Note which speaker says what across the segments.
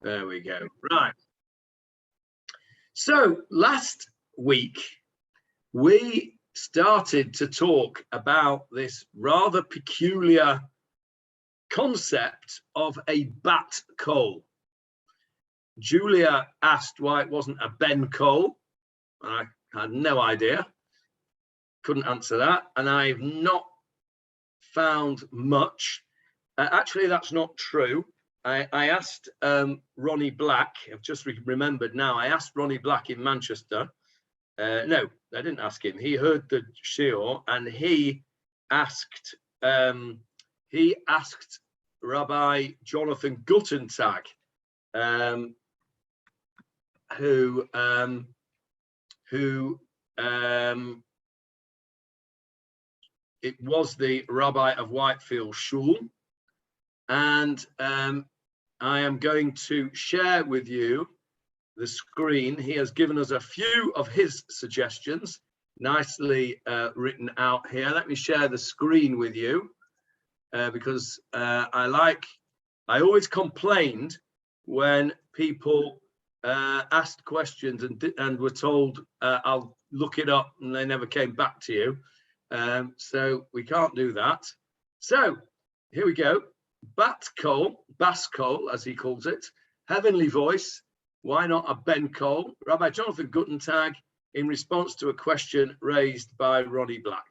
Speaker 1: There we go. Right. So last week, we started to talk about this rather peculiar concept of a Bat Kol. Julia asked why it wasn't a Ben Kol. I had no idea. Couldn't answer that. And I've not found much. Actually, that's not true. I asked Ronnie Black. I've just remembered now. I asked Ronnie Black in Manchester. No, I didn't ask him. He heard the shiur and he asked Rabbi Jonathan Guttentag, who it was the rabbi of Whitefield Shul, and I am going to share with you the screen. He has given us a few of his suggestions, nicely written out here. Let me share the screen with you because I always complained when people asked questions and were told I'll look it up, and they never came back to you. So we can't do that. So here we go. Bat Kol, Bas Kol, as he calls it, heavenly voice. Why not a Ben Kol? Rabbi Jonathan Guttentag, in response to a question raised by Ronnie Black.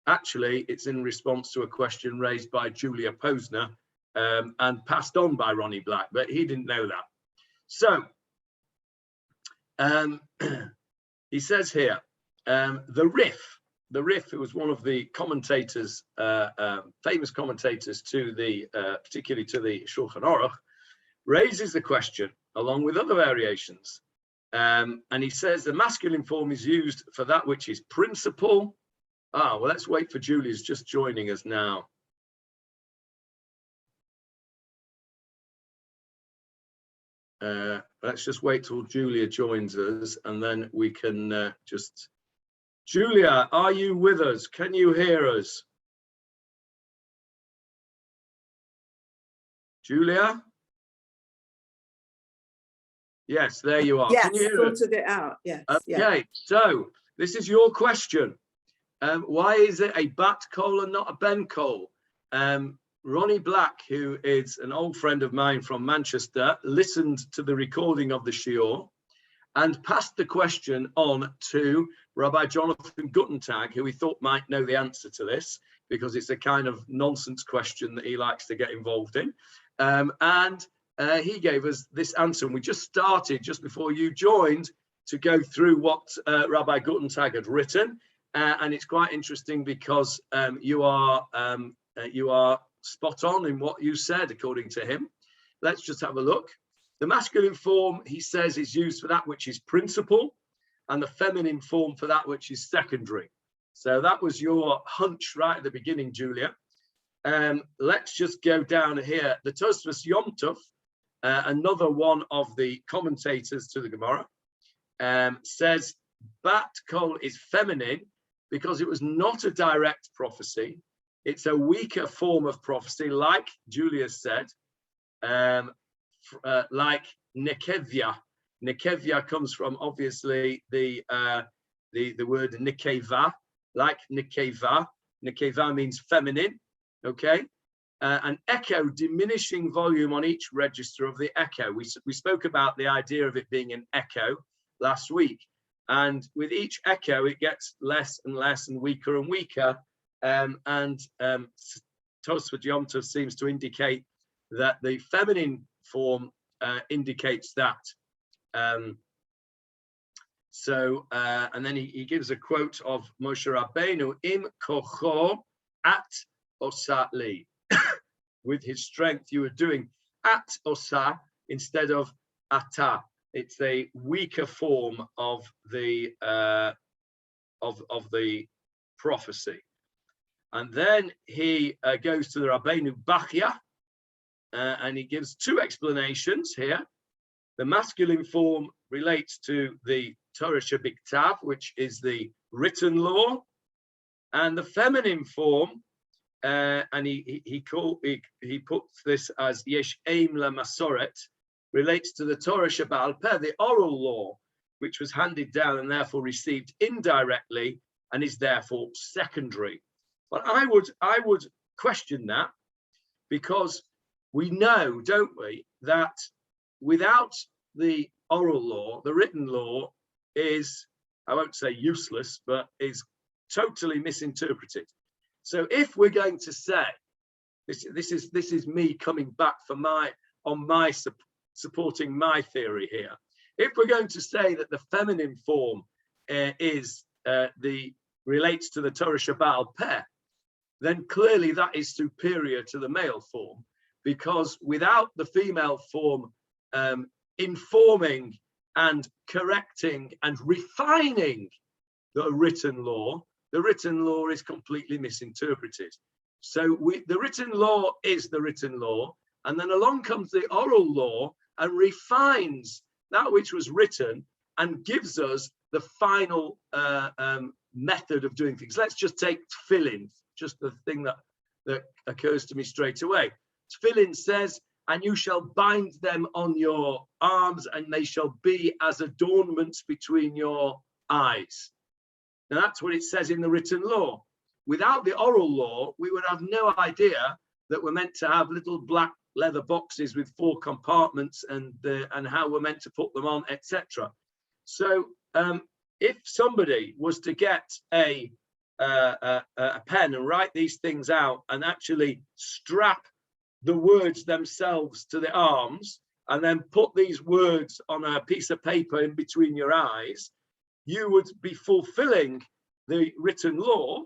Speaker 1: Actually, it's in response to a question raised by Julia Posner and passed on by Ronnie Black, but he didn't know that. So he says here, the Rif, who was one of the commentators, famous commentators to the, particularly to the Shulchan Aruch, raises the question along with other variations. And he says the masculine form is used for that which is principal. Well, let's wait for Julia's just joining us now. Let's just wait till Julia joins us, and then we can just... Julia, are you with us? Can you hear us? Julia? Yes, there you are.
Speaker 2: Yes,
Speaker 1: can you hear us?
Speaker 2: sorted it out. Yes.
Speaker 1: Okay,
Speaker 2: yeah.
Speaker 1: So this is your question. Why is it a Bat Kol and not a Ben Kol? Ronnie Black, who is an old friend of mine from Manchester, listened to the recording of the shiur and passed the question on to Rabbi Jonathan Guttentag, who he thought might know the answer to this, because it's a kind of nonsense question that he likes to get involved in. He gave us this answer, and we just started, just before you joined, to go through what Rabbi Guttentag had written. And it's quite interesting because you are spot on in what you said, according to him. Let's just have a look. The masculine form, he says, is used for that which is principal, and the feminine form for that which is secondary. So that was your hunch right at the beginning, Julia. Let's just go down here. The Tosfos Yom Tov, another one of the commentators to the Gemarah, says Bat Kol is feminine because it was not a direct prophecy. It's a weaker form of prophecy, like Julia said, like Nekevia. Nekevia comes from obviously the word Nekeva, like Nekeva. Nekeva means feminine, okay? An echo, diminishing volume on each register of the echo. We spoke about the idea of it being an echo last week. And with each echo, it gets less and less and weaker. Tosfos Yom Tov seems to indicate that the feminine form indicates that. And then he gives a quote of Moshe Rabbeinu, Im kocho at osa li. With his strength, you are doing at osa instead of ata. It's a weaker form of the prophecy. And then he goes to the Rabbeinu Bachya, and he gives two explanations here. The masculine form relates to the Torah Shebiktav, which is the written law, and the feminine form, and he puts this as Yesh Aim La Masoret, relates to the Torah Sheba'al Peh, the oral law, which was handed down and therefore received indirectly and is therefore secondary. But I would question that, because we know, don't we, that without the oral law, the written law is, I won't say useless, but is totally misinterpreted. So if we're going to say, this is me coming back for supporting my theory here. If we're going to say that the feminine form relates to the Torah Sheba'al Peh, then clearly that is superior to the male form, because without the female form informing and correcting and refining the written law is completely misinterpreted. So the written law is the written law, and then along comes the oral law and refines that which was written and gives us the final method of doing things. Let's just take tefillin, just the thing that occurs to me straight away. Tefillin says, and you shall bind them on your arms, and they shall be as adornments between your eyes. Now that's what it says in the written law. Without the oral law, we would have no idea that we're meant to have little black leather boxes with 4 compartments and how we're meant to put them on, etc. So if somebody was to get a pen and write these things out and actually strap the words themselves to the arms and then put these words on a piece of paper in between your eyes, you would be fulfilling the written law,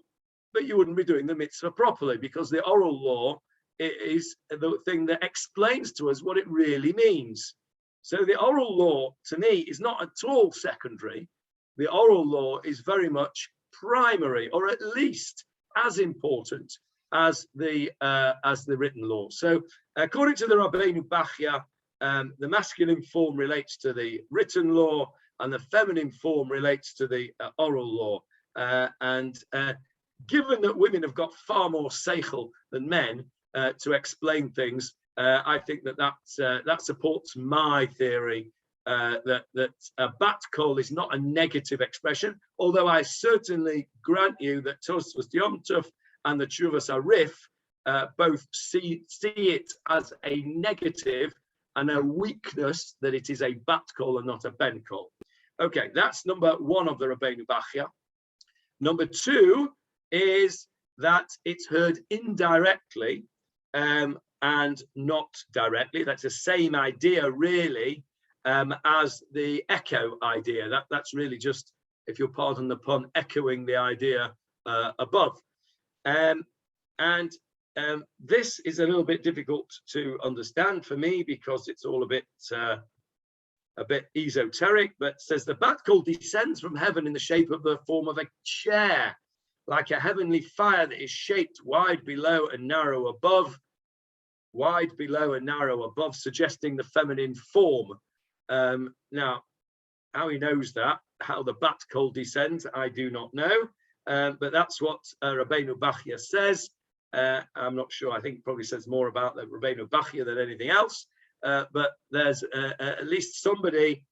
Speaker 1: but you wouldn't be doing the mitzvah properly, because the oral law is the thing that explains to us what it really means. So the oral law, to me, is not at all secondary. The oral law is very much primary, or at least as important as the written law. So according to the Rabbeinu Bachya, the masculine form relates to the written law, and the feminine form relates to the oral law. Given that women have got far more seichel than men to explain things, I think that supports my theory that Bat Kol is not a negative expression, although I certainly grant you that Tosfos Yom Tov and the Tshuvas Arif both see it as a negative and a weakness, that it is a Bat Kol and not a Ben Kol. Okay, that's number 1 of the Rabbeinu Bachya. Number 2 is that it's heard indirectly and not directly. That's the same idea, really, as the echo idea. That's really just, if you'll pardon the pun, echoing the idea above. This is a little bit difficult to understand for me, because it's all a bit esoteric, but says the Bat Kol descends from heaven in the shape of the form of a chair, like a heavenly fire that is shaped wide below and narrow above. Wide below and narrow above, suggesting the feminine form. Now, how he knows that, how the Bat Kol descends, I do not know, but that's what Rabbeinu Bachya says. I'm not sure, I think it probably says more about the Rabbeinu Bachya than anything else, but there's at least somebody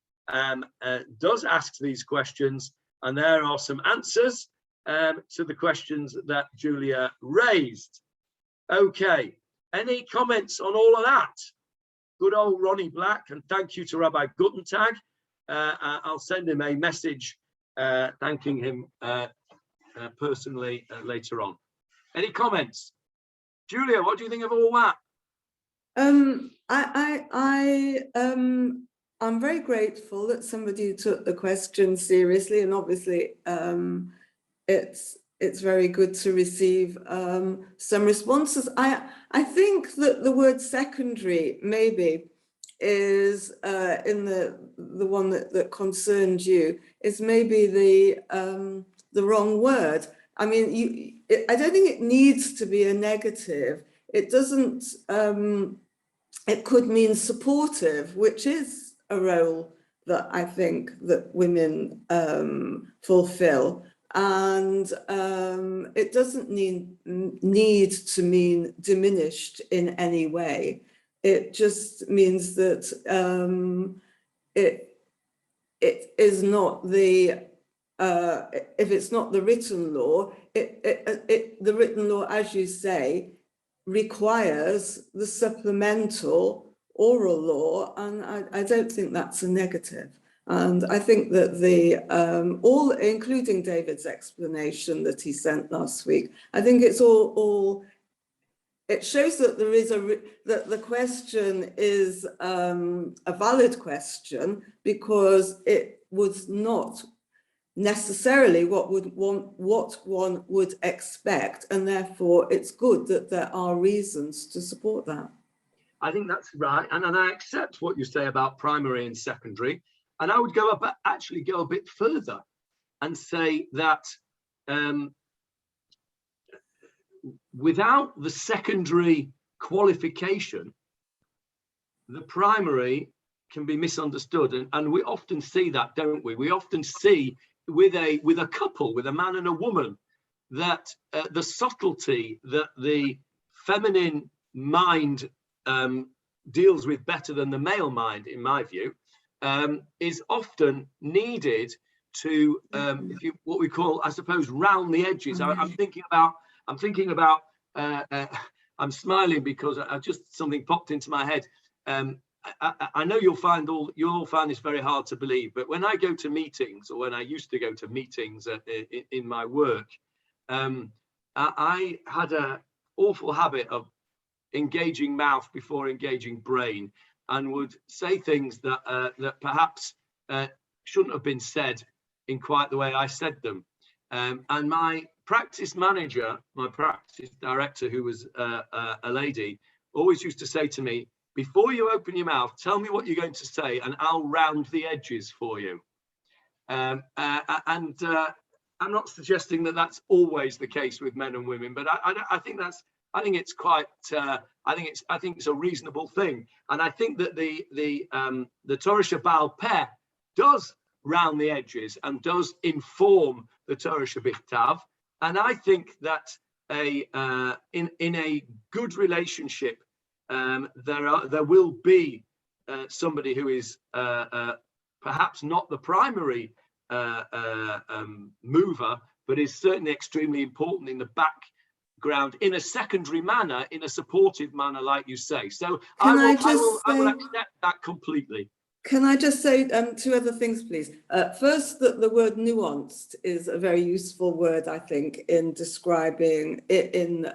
Speaker 1: does ask these questions, and there are some answers to the questions that Julia raised. Okay. Any comments on all of that? Good old Ronnie Black, and thank you to Rabbi Guttentag. I'll send him a message thanking him personally later on. Any comments? Julia, what do you think of all that?
Speaker 2: I'm very grateful that somebody took the question seriously, and obviously it's very good to receive some responses. I think that the word secondary maybe is in the one that concerned you is maybe the wrong word. I mean, I don't think it needs to be a negative. It doesn't. It could mean supportive, which is a role that I think that women fulfill. And it doesn't need to mean diminished in any way. It just means that it is not the if it's not the written law, the written law, as you say, requires the supplemental oral law, and I don't think that's a negative. And I think that the all, including David's explanation that he sent last week, I think it's all. It shows that there is that the question is a valid question, because it was not necessarily what one would expect, and therefore it's good that there are reasons to support that.
Speaker 1: I think that's right, and I accept what you say about primary and secondary, and I would actually go a bit further and say that without the secondary qualification, the primary can be misunderstood, and we often see that, don't we? We often see with a couple, with a man and a woman, that the subtlety that the feminine mind deals with better than the male mind, in my view, is often needed to what we call, I suppose, round the edges. I'm thinking about I'm smiling because something popped into my head. I know you'll all find this very hard to believe, but when I go to meetings, or when I used to go to meetings in my work, I had an awful habit of engaging mouth before engaging brain, and would say things that perhaps shouldn't have been said in quite the way I said them. And my practice manager, my practice director, who was a lady, always used to say to me, before you open your mouth, tell me what you're going to say and I'll round the edges for you. And I'm not suggesting that that's always the case with men and women, but I think it's quite I think it's a reasonable thing. And I think that the Torah Shabbal Peh does round the edges and does inform the Torah Shabbichtav. And I think that in a good relationship, there will be somebody who is perhaps not the primary mover, but is certainly extremely important in the background, in a secondary manner, in a supportive manner, like you say. So I will accept that completely.
Speaker 2: Can I just say two other things, please? First, that the word nuanced is a very useful word, I think, in describing it, in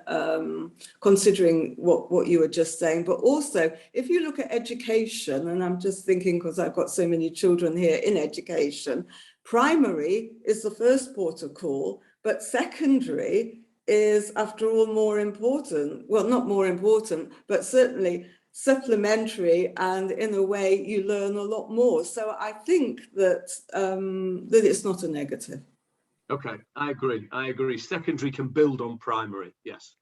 Speaker 2: considering what you were just saying. But also, if you look at education, and I'm just thinking because I've got so many children here in education, primary is the first port of call, but secondary is, after all, more important. Well, not more important, but certainly supplementary, and in a way you learn a lot more. So I think that that it's not a negative.
Speaker 1: Okay, I agree. Secondary can build on primary, yes.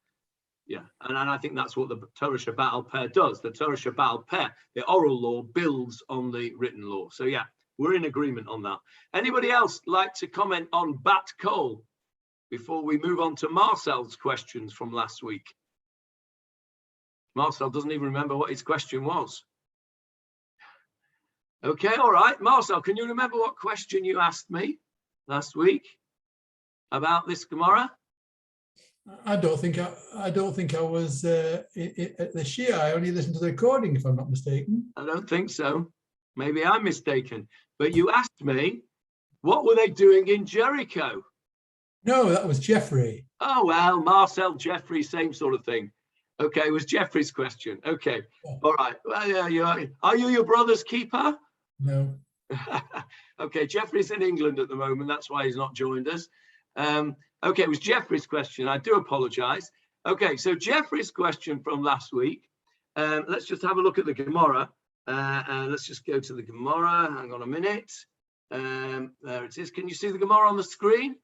Speaker 1: Yeah, and I think that's what the Torah Shabbal Peh does. The Torah Shabbal Peh, the oral law, builds on the written law. So yeah, we're in agreement on that. Anybody else like to comment on Bat Kol before we move on to Marcel's questions from last week? Marcel doesn't even remember what his question was. Okay, all right. Marcel, can you remember what question you asked me last week about this Gemarah?
Speaker 3: I don't think I was at the Shia. I only listened to the recording, if I'm not mistaken.
Speaker 1: I don't think so. Maybe I'm mistaken. But you asked me, what were they doing in Jericho?
Speaker 3: No, that was Jeffrey.
Speaker 1: Oh, well, Marcel, Jeffrey, same sort of thing. Okay, it was Jeffrey's question. Okay, all right. Well, yeah, are you your brother's keeper?
Speaker 3: No.
Speaker 1: Okay, Jeffrey's in England at the moment. That's why he's not joined us. Okay, it was Jeffrey's question. I do apologize. Okay, so Jeffrey's question from last week. Let's just have a look at the Gemarah. Let's just go to the Gemarah. Hang on a minute. There it is. Can you see the Gemarah on the screen?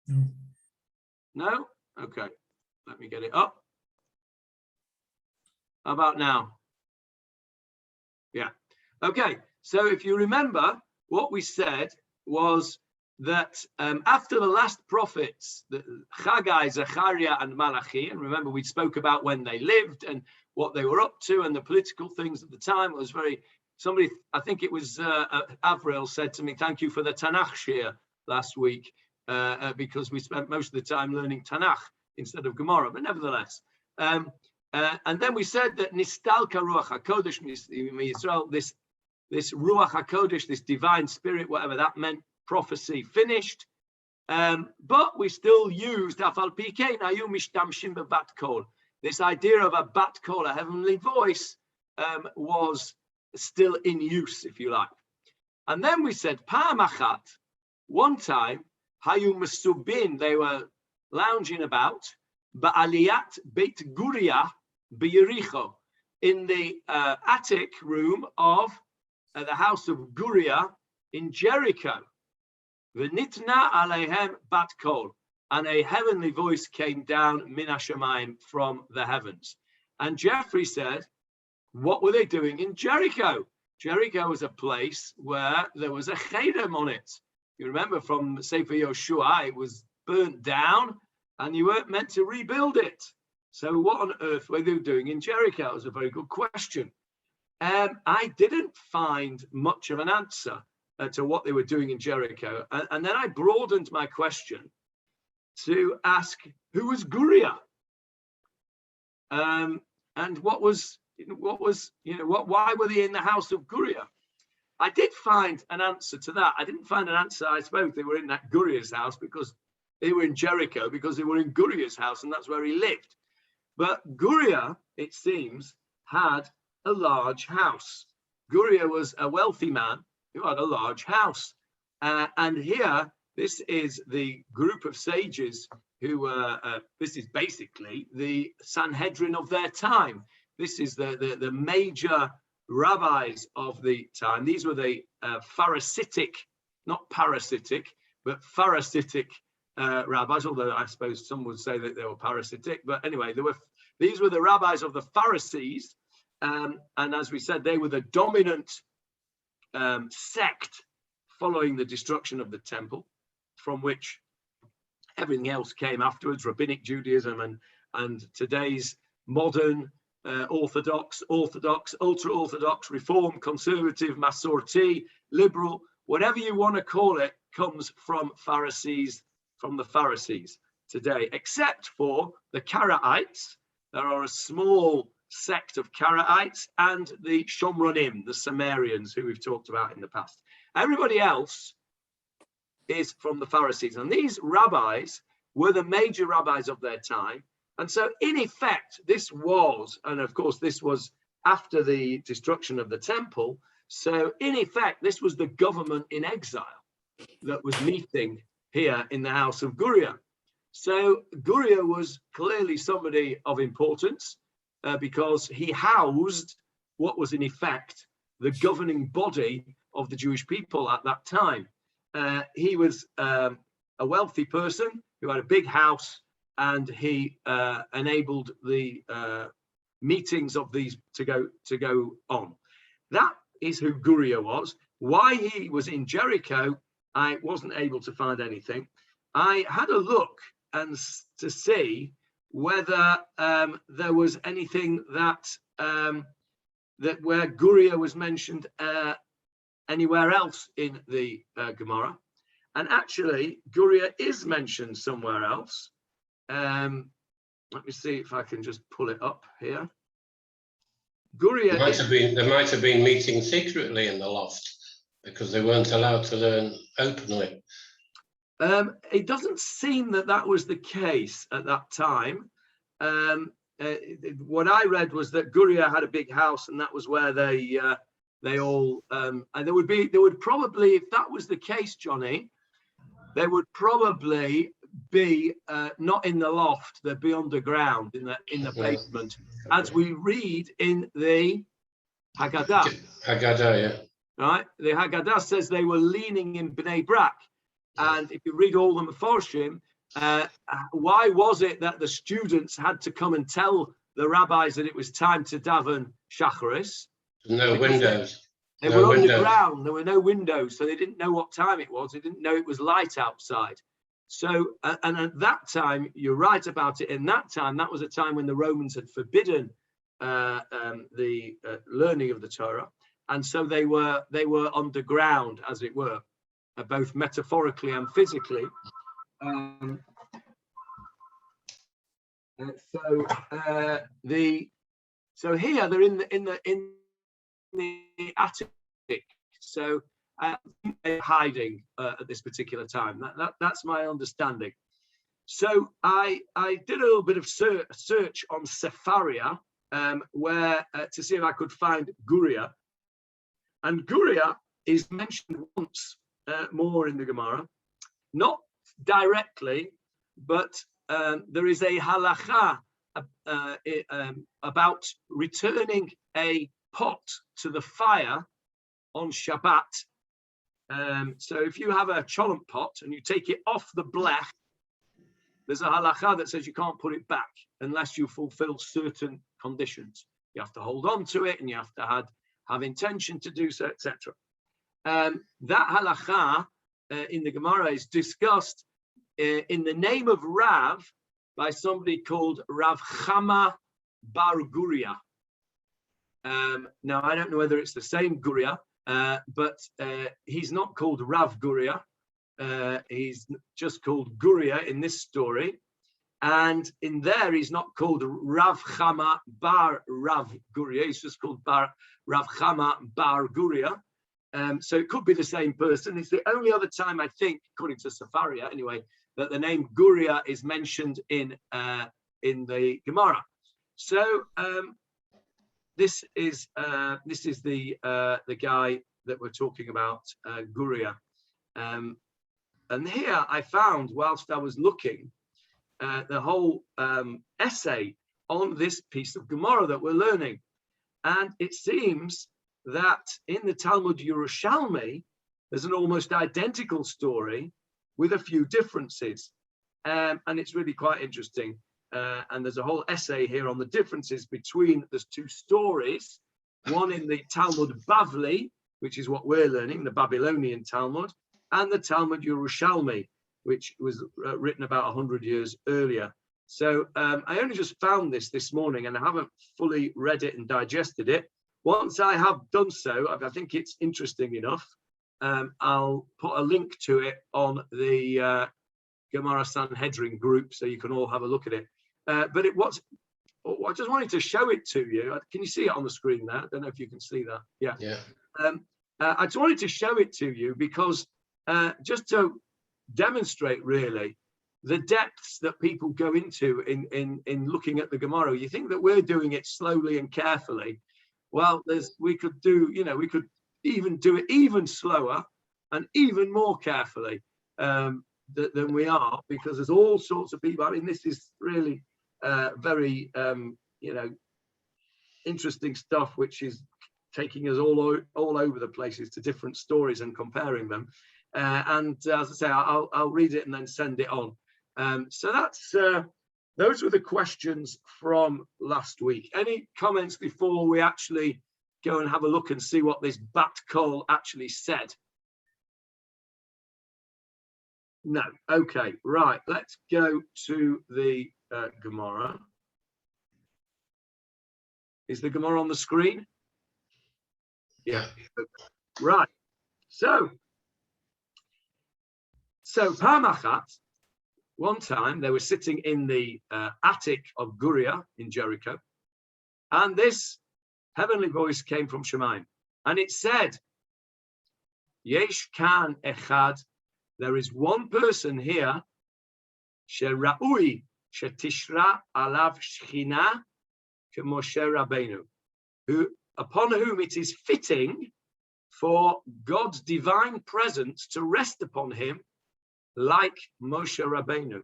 Speaker 3: No.
Speaker 1: No? Okay, let me get it up. How about now? Yeah. Okay. So if you remember, what we said was that after the last prophets, the Haggai, Zechariah, and Malachi, and remember we spoke about when they lived and what they were up to and the political things at the time. It was very, somebody, I think it was Avril said to me, thank you for the Tanakh shir last week, because we spent most of the time learning Tanakh instead of Gemarah, but nevertheless. And then we said that Nistalka Ruach HaKodesh, this Ruach HaKodesh, this divine spirit, whatever that meant, prophecy finished, but we still used Bat Kol. This idea of a Bat Kol, a heavenly voice, was still in use, if you like. And then we said Pa'am Achat, one time, Hayu Mesubin, they were lounging about, Ba'aliyat Beit Guria B'Yericho, in the attic room of the house of Guria in Jericho. V'nitna aleihem bat kol, and a heavenly voice came down min hashamayim, from the heavens. And Jeffrey said, what were they doing in Jericho? Jericho was a place where there was a cherem on it. You remember from Sefer Yoshua, it was burnt down and you weren't meant to rebuild it. So what on earth were they doing in Jericho? It was a very good question. I didn't find much of an answer to what they were doing in Jericho. And then I broadened my question to ask, who was Guria? And why were they in the house of Guria? I did find an answer to that. I didn't find an answer, I suppose they were in that Guria's house because they were in Jericho, because they were in Guria's house and that's where he lived. But Guria, it seems, had a large house. Guria was a wealthy man who had a large house. And here, this is the group of sages who were, this is basically the Sanhedrin of their time. This is the major rabbis of the time. These were the Pharisaic, not parasitic, but Pharisaic rabbis, although I suppose some would say that they were parasitic. But anyway, these were the rabbis of the Pharisees. And as we said, they were the dominant sect following the destruction of the temple, from which everything else came afterwards, rabbinic Judaism and today's modern Orthodox, ultra-Orthodox, Reform, Conservative, Masorti, Liberal, whatever you want to call it, comes from Pharisees, from the Pharisees today, except for the Karaites. There are a small sect of Karaites and the Shomronim, the Sumerians, who we've talked about in the past. Everybody else is from the Pharisees. And these rabbis were the major rabbis of their time. And so in effect, this was, and of course, this was after the destruction of the temple. So in effect, this was the government in exile that was meeting here in the house of Guria. So Guria was clearly somebody of importance because he housed what was in effect the governing body of the Jewish people at that time. He was a wealthy person who had a big house, and he enabled the meetings of these to go on. That is who Guria was. Why he was in Jericho, I wasn't able to find anything. I had a look and to see whether there was anything that where Guria was mentioned anywhere else in the Gemarah. And actually, Guria is mentioned somewhere else. Let me see if I can just pull it up here. Guria
Speaker 4: there might have been meeting secretly in the loft because they weren't allowed to learn openly.
Speaker 1: It doesn't seem that was the case at that time. What I read was that Guria had a big house, and that was where they all and there would probably, if that was the case, Johnny, there would probably be not in the loft, they'd be underground in the basement, as we read in the Haggadah.
Speaker 4: Haggadah, yeah.
Speaker 1: Right, the Haggadah says they were leaning in Bnei Brak, and if you read all the Meforshim, why was it that the students had to come and tell the rabbis that it was time to daven Shacharis?
Speaker 4: No windows.
Speaker 1: They were underground. There were no windows, so they didn't know what time it was. They didn't know it was light outside. So, and at that time, you're right about it. In that time, that was a time when the Romans had forbidden the learning of the Torah, and so they were underground, as it were, both metaphorically and physically. So here they're in the attic. So they're hiding at this particular time. That's my understanding. So I did a little bit of search on Sepharia, where to see if I could find Guria, and Guria is mentioned once more in the Gemara, not directly, but there is a halacha about returning a pot to the fire on Shabbat. So if you have a cholent pot and you take it off the blech, there's a halacha that says you can't put it back unless you fulfill certain conditions. You have to hold on to it, and you have to have intention to do so, etc. That halacha in the Gemara is discussed in the name of Rav by somebody called Rav Chama Bar Guria. Now, I don't know whether it's the same Guria, but he's not called Rav Guria. He's just called Guria in this story. And in there, he's not called Rav Chama Bar Rav Guria. He's just called Rav Chama Bar Guria. So it could be the same person. It's the only other time, I think, according to Sepharia anyway, that the name Guria is mentioned in the Gemara. So this is the guy that we're talking about, Guria. And here I found, whilst I was looking, the whole essay on this piece of Gemara that we're learning. And it seems that in the Talmud Yerushalmi, there's an almost identical story with a few differences. And it's really quite interesting. And there's a whole essay here on the differences between the two stories, one in the Talmud Bavli, which is what we're learning, the Babylonian Talmud, and the Talmud Yerushalmi, which was written about 100 years earlier. So I only just found this morning, and I haven't fully read it and digested it. Once I have done so, I think it's interesting enough. I'll put a link to it on the Gemarah Sanhedrin group, so you can all have a look at it. But I just wanted to show it to you. Can you see it on the screen there? I don't know if you can see that. Yeah. I just wanted to show it to you because just to demonstrate really the depths that people go into in looking at the Gemara. You think that we're doing it slowly and carefully. Well, we could even do it even slower and even more carefully than we are, because there's all sorts of people. I mean, this is really very interesting stuff, which is taking us all over the places to different stories and comparing them. And as I say, I'll read it and then send it on. So that's those were the questions from last week. Any comments before we actually go and have a look and see what this Bat Kol actually said? No. Okay, right. Let's go to the Gemara. Is the Gemara on the screen? Yeah. Right. So Parmachat, one time they were sitting in the attic of Guria in Jericho, and this heavenly voice came from Shemaim, and it said, Yesh kan echad, there is one person here, Shera'ui shetishra alav shchina k'Moshe Rabbeinu, upon whom it is fitting for God's divine presence to rest upon him like Moshe Rabbeinu.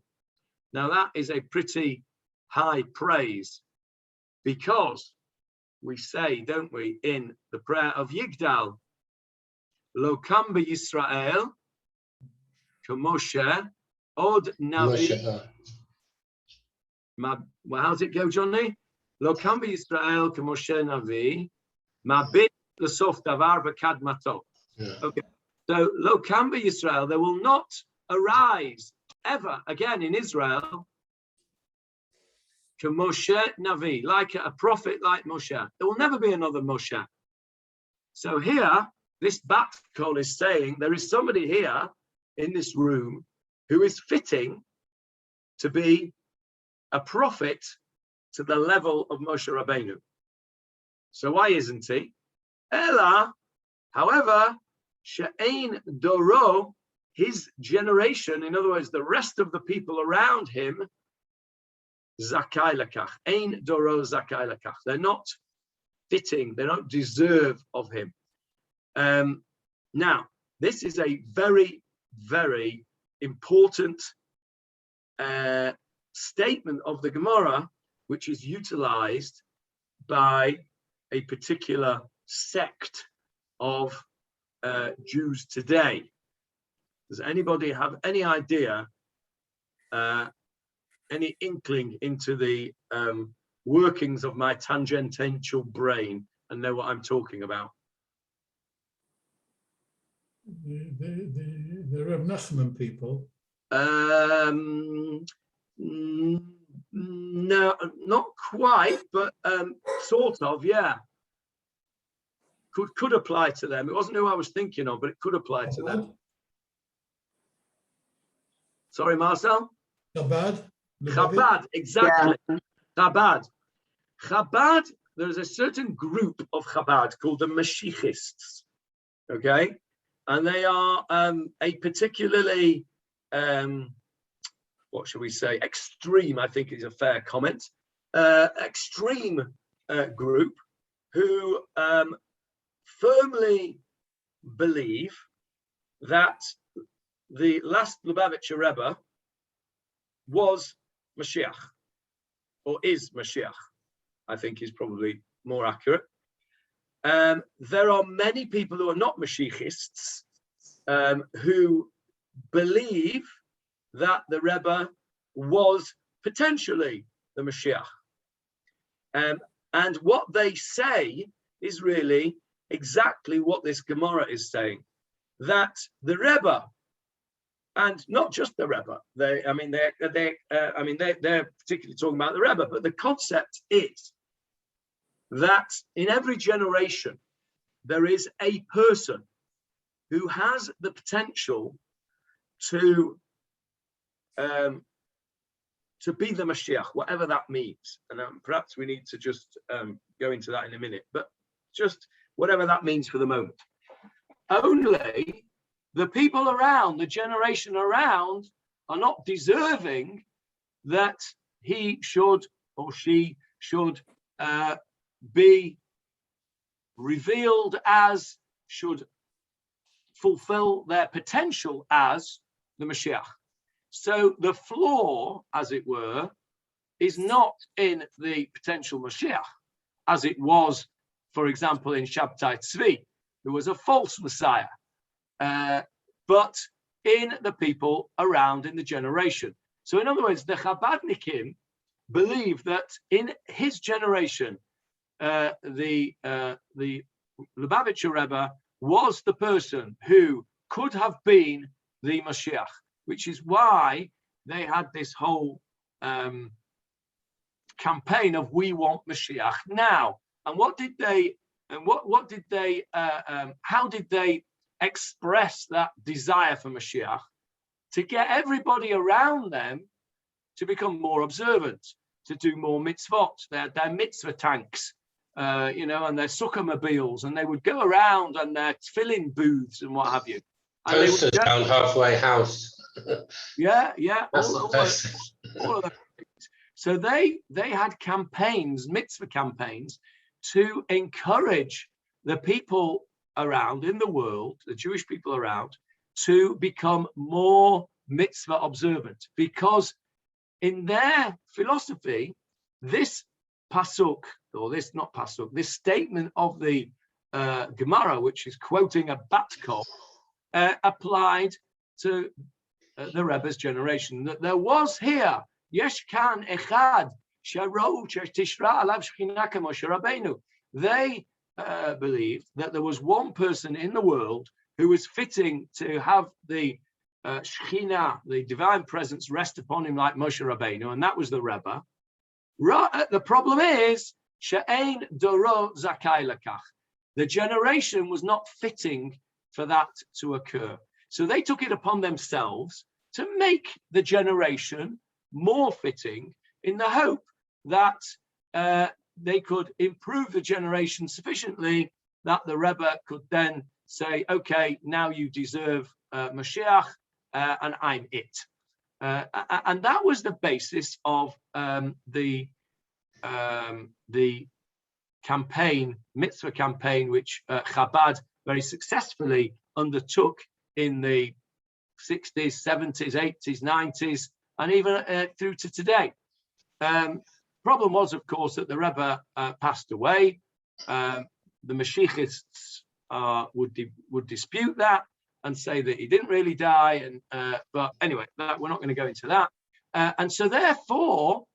Speaker 1: Now that is a pretty high praise, because we say, don't we, in the prayer of Yigdal, Lo kam b'Yisrael k'Moshe od navi. Well, how's it go, Johnny? Lo kam b'Yisrael k'Moshe navi, mabit l'sof davar v'kadmato.
Speaker 4: Yeah.
Speaker 1: Okay, so lo kan Yisrael, there will not arise ever again in Israel Moshe Navi, like a prophet like Moshe. There will never be another Moshe. So here, this Bat Kol is saying there is somebody here in this room who is fitting to be a prophet to the level of Moshe Rabbeinu. So why isn't he? Ella, however, She'ein Doro, his generation, in other words, the rest of the people around him, Zakai Lakach, Ein Doro Zakai Lakach. They're not fitting, they don't deserve of him. Now, this is a very, very important statement of the Gemarah, which is utilized by a particular sect of Jews today. Does anybody have any idea, any inkling into the workings of my tangential brain and know what I'm talking about?
Speaker 3: The Reb Nachman people.
Speaker 1: No, not quite, but sort of, yeah. Could apply to them. It wasn't who I was thinking of, but it could apply to them. Sorry, Marcel?
Speaker 3: Chabad.
Speaker 1: Chabad, exactly. Yeah. Chabad, there's a certain group of Chabad called the Mashiachists, okay? And they are a particularly, what should we say, extreme, I think is a fair comment, extreme group who firmly believe that the last Lubavitcher Rebbe was Mashiach, or is Mashiach, I think is probably more accurate. There are many people who are not Mashiachists who believe that the Rebbe was potentially the Mashiach. And what they say is really exactly what this Gemarah is saying, that the Rebbe, and not just the Rebbe, they're particularly talking about the Rebbe, but the concept is that in every generation there is a person who has the potential to be the Mashiach, whatever that means. And perhaps we need to just go into that in a minute, but just whatever that means for the moment. Only the people around, the generation around, are not deserving that he should or she should be revealed as, should fulfill their potential as the Mashiach. So the flaw, as it were, is not in the potential Mashiach, as it was, for example, in Shabtai Tzvi, who was a false Messiah, but in the people around in the generation. So in other words, the Chabadnikim believe that in his generation, the Lubavitcher Rebbe was the person who could have been the Mashiach, which is why they had this whole campaign of "We want Mashiach now." And what did they? And what did they? How did they express that desire for Mashiach? To get everybody around them to become more observant, to do more mitzvot. Their mitzvah tanks, and their sukkah mobiles, and they would go around and their tefillin booths and what have you. And
Speaker 4: posters down halfway house.
Speaker 1: Yeah.
Speaker 4: All
Speaker 1: of them. So they had campaigns, mitzvah campaigns, to encourage the people around in the world, the Jewish people around, to become more mitzvah observant, because in their philosophy, this pasuk, or this statement of the Gemarah, which is quoting a Bat Kol, applied to the Rebbe's generation, that there was here, yesh kan echad, sharo tishra alav shechina k'Moshe Rabbeinu. They believed that there was one person in the world who was fitting to have the Shekhinah, the divine presence, rest upon him like Moshe Rabbeinu, and that was the Rebbe. The problem is, she'ein doro zakai lakach. The generation was not fitting for that to occur. So they took it upon themselves to make the generation more fitting in the hope that they could improve the generation sufficiently that the Rebbe could then say, okay, now you deserve Mashiach, and I'm it. And that was the basis of the campaign, mitzvah campaign, which Chabad very successfully undertook in the 60s, 70s, 80s, 90s, and even through to today. Problem was, of course, that the Rebbe passed away. The Mashiachists would dispute that and say that he didn't really die. But anyway, we're not going to go into that. And so therefore,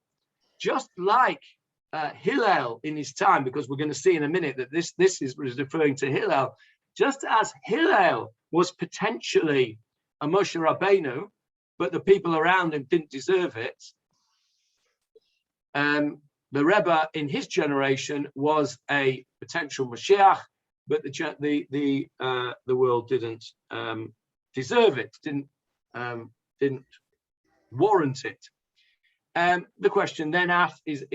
Speaker 1: just like Hillel in his time, because we're going to see in a minute that this is referring to Hillel, just as Hillel was potentially a Moshe Rabbeinu, but the people around him didn't deserve it, the Rebbe in his generation was a potential Mashiach, but the world didn't deserve it, didn't warrant it. The question then asked is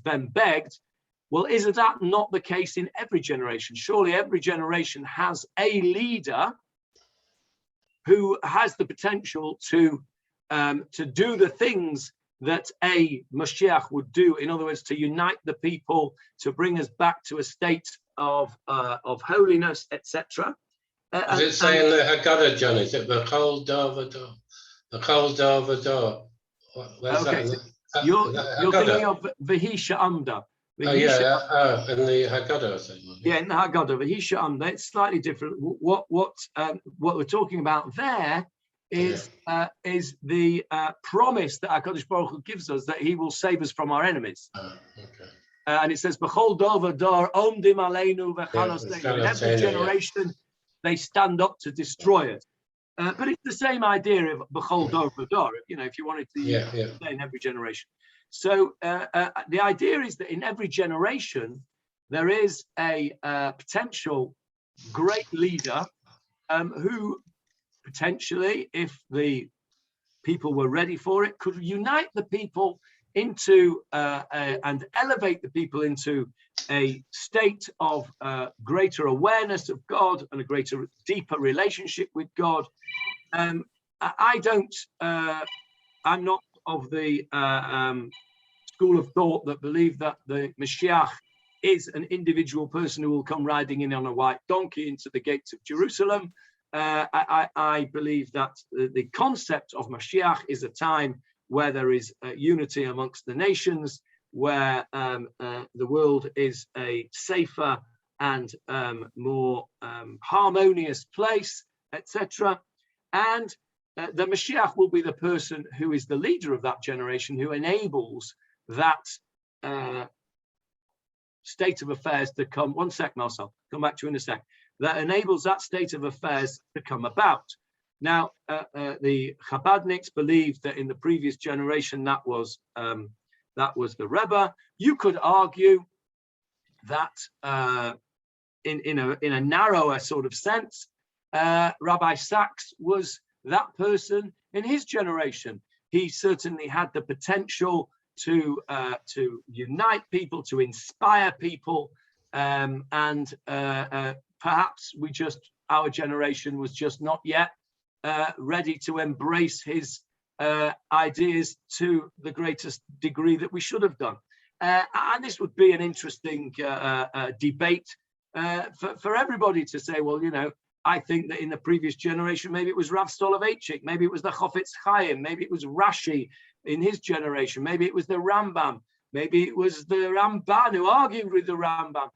Speaker 1: then begged, well, is that not the case in every generation? Surely every generation has a leader who has the potential to do the things that a Mashiach would do. In other words, to unite the people, to bring us back to a state of holiness, etc.
Speaker 4: Does it say in the Haggadah, John? Is it the Chol Dor V'Dor? The Chol Dor V'Dor. Where's
Speaker 1: okay,
Speaker 4: that?
Speaker 1: So you're thinking of V'hi She'amda.
Speaker 4: In the Haggadah, I think.
Speaker 1: Yeah, in the Haggadah, V'hi She'amda. It's slightly different. What we're talking about there is the promise that HaKadosh Baruch Hu gives us that he will save us from our enemies.
Speaker 4: Okay.
Speaker 1: And it says, B'chol dor v'dor omdim aleinu v'chalos leinu. In every generation, they stand up to destroy us. But it's the same idea of B'chol dor v'dor, if you wanted to say in every generation. So the idea is that in every generation, there is a potential great leader who potentially, if the people were ready for it, could unite the people into and elevate the people into a state of greater awareness of God and a greater, deeper relationship with God. I'm not of the school of thought that believe that the Mashiach is an individual person who will come riding in on a white donkey into the gates of Jerusalem. I believe that the concept of Mashiach is a time where there is unity amongst the nations, where the world is a safer and more harmonious place, etc. And the Mashiach will be the person who is the leader of that generation, who enables that state of affairs to come. One sec, Marcel, come back to you in a sec. That enables that state of affairs to come about. Now, the Chabadniks believed that in the previous generation that was the Rebbe. You could argue that in a narrower sort of sense, Rabbi Sachs was that person in his generation. He certainly had the potential to unite people, to inspire people, and perhaps our generation was just not yet ready to embrace his ideas to the greatest degree that we should have done. And this would be an interesting debate for everybody to say, well, I think that in the previous generation, maybe it was Rav Soloveitchik, maybe it was the Chofetz Chaim, maybe it was Rashi in his generation, maybe it was the Rambam, maybe it was the Ramban who argued with the Rambam.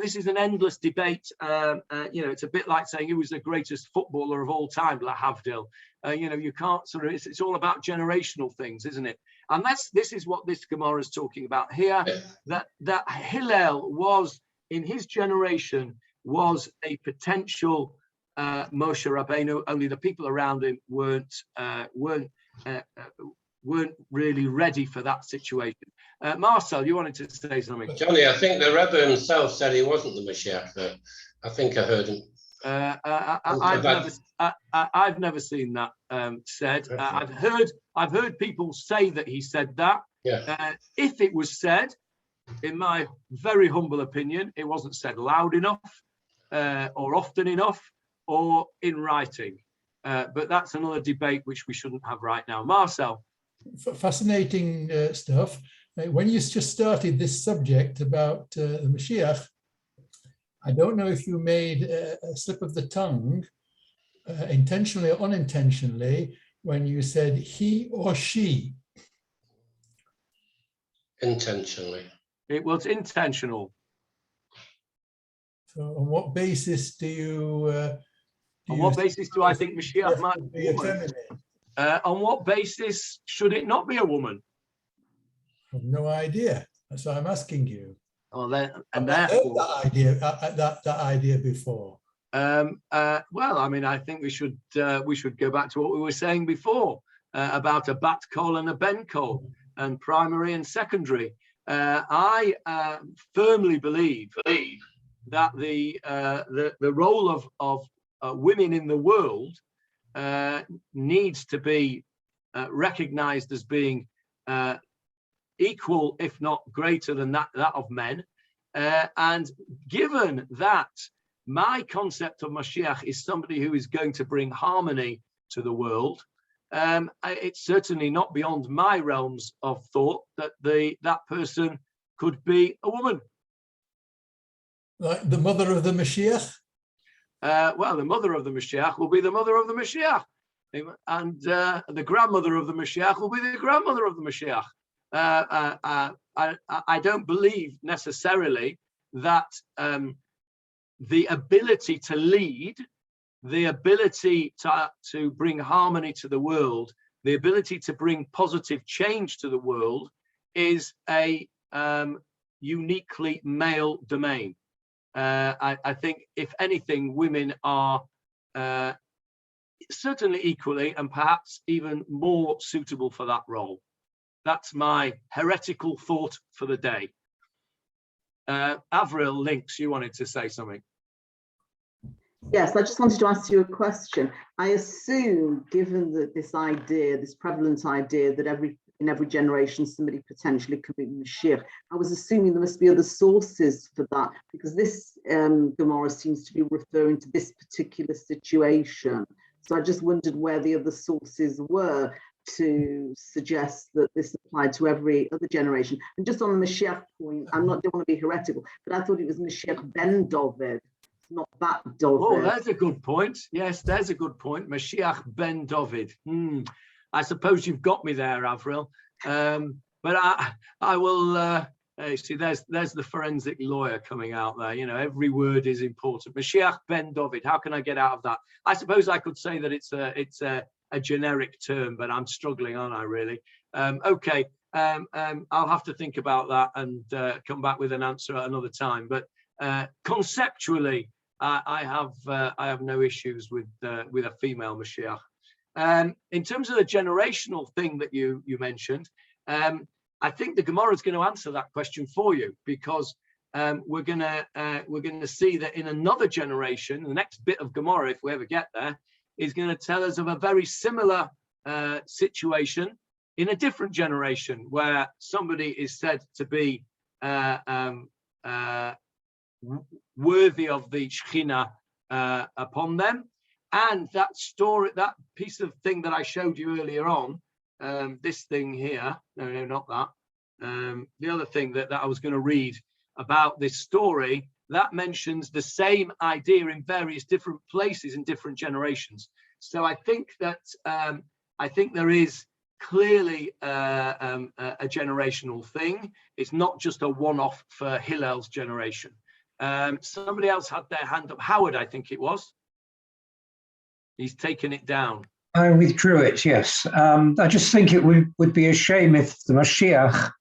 Speaker 1: This is an endless debate. It's a bit like saying who was the greatest footballer of all time, La Havdil. You can't it's all about generational things, isn't it? And this is what this Gemara is talking about here, that Hillel was, in his generation, was a potential Moshe Rabbeinu, only the people around him weren't really ready for that situation. Marcel, you wanted to say something?
Speaker 4: Johnny, I think the Rebbe himself said he wasn't the Mashiach, but I think I heard him.
Speaker 1: I've never seen that said. I've heard people say that he said that.
Speaker 4: Yeah.
Speaker 1: If it was said, in my very humble opinion, it wasn't said loud enough, or often enough, or in writing. But that's another debate which we shouldn't have right now. Marcel.
Speaker 3: Fascinating stuff. When you just started this subject about the Mashiach, I don't know if you made a slip of the tongue, intentionally or unintentionally, when you said he or she.
Speaker 4: Intentionally.
Speaker 1: It was intentional.
Speaker 3: So on what basis do you...
Speaker 1: on what basis do I think Mashiach might be a woman? On what basis should it not be a woman?
Speaker 3: I have no idea. That's why I'm asking you.
Speaker 1: Well, then, and
Speaker 3: I've heard that idea before.
Speaker 1: Well, I mean, I think we should go back to what we were saying before about a Bat Kol and a Ben Kol, and primary and secondary. I firmly believe that the role of women in the world needs to be recognized as being equal, if not greater than that of men. And given that my concept of Mashiach is somebody who is going to bring harmony to the world, it's certainly not beyond my realms of thought that that person could be a woman.
Speaker 3: Like the mother of the Mashiach?
Speaker 1: Well, the mother of the Mashiach will be the mother of the Mashiach. And the grandmother of the Mashiach will be the grandmother of the Mashiach. I don't believe necessarily that the ability to lead, the ability to bring harmony to the world, the ability to bring positive change to the world is a uniquely male domain. I think, if anything, women are certainly equally and perhaps even more suitable for that role. That's my heretical thought for the day. Avril Links, you wanted to say something.
Speaker 5: Yes, I just wanted to ask you a question. I assume, given that this prevalent idea that in every generation somebody potentially could be Mashiach, I was assuming there must be other sources for that, because this Gemarah seems to be referring to this particular situation. So I just wondered where the other sources were to suggest that this applied to every other generation. And just on the Mashiach point, don't want to be heretical, but I thought it was Mashiach ben David, not Bat David.
Speaker 1: Oh, that's a good point. Yes, there's a good point. Mashiach ben David. I suppose you've got me there, Avril. But I will see. There's the forensic lawyer coming out there. You know, every word is important. Mashiach ben David. How can I get out of that? I suppose I could say that it's a generic term, but I'm struggling, aren't I? Really? Okay. I'll have to think about that and come back with an answer at another time. But conceptually, I have no issues with a female Mashiach. In terms of the generational thing that you mentioned, I think the Gemarah is going to answer that question for you, because we're going to see that in another generation, the next bit of Gemarah, if we ever get there, is going to tell us of a very similar situation in a different generation, where somebody is said to be worthy of the Shekhinah upon them. And that story, that piece of thing that I showed you earlier on, this thing here, no, not that. The other thing that I was going to read about this story, that mentions the same idea in various different places in different generations. So I think that there is clearly a generational thing. It's not just a one-off for Hillel's generation. Somebody else had their hand up. Howard, I think it was. He's taken it down.
Speaker 6: I withdrew it, yes. I just think it would be a shame if the Mashiach,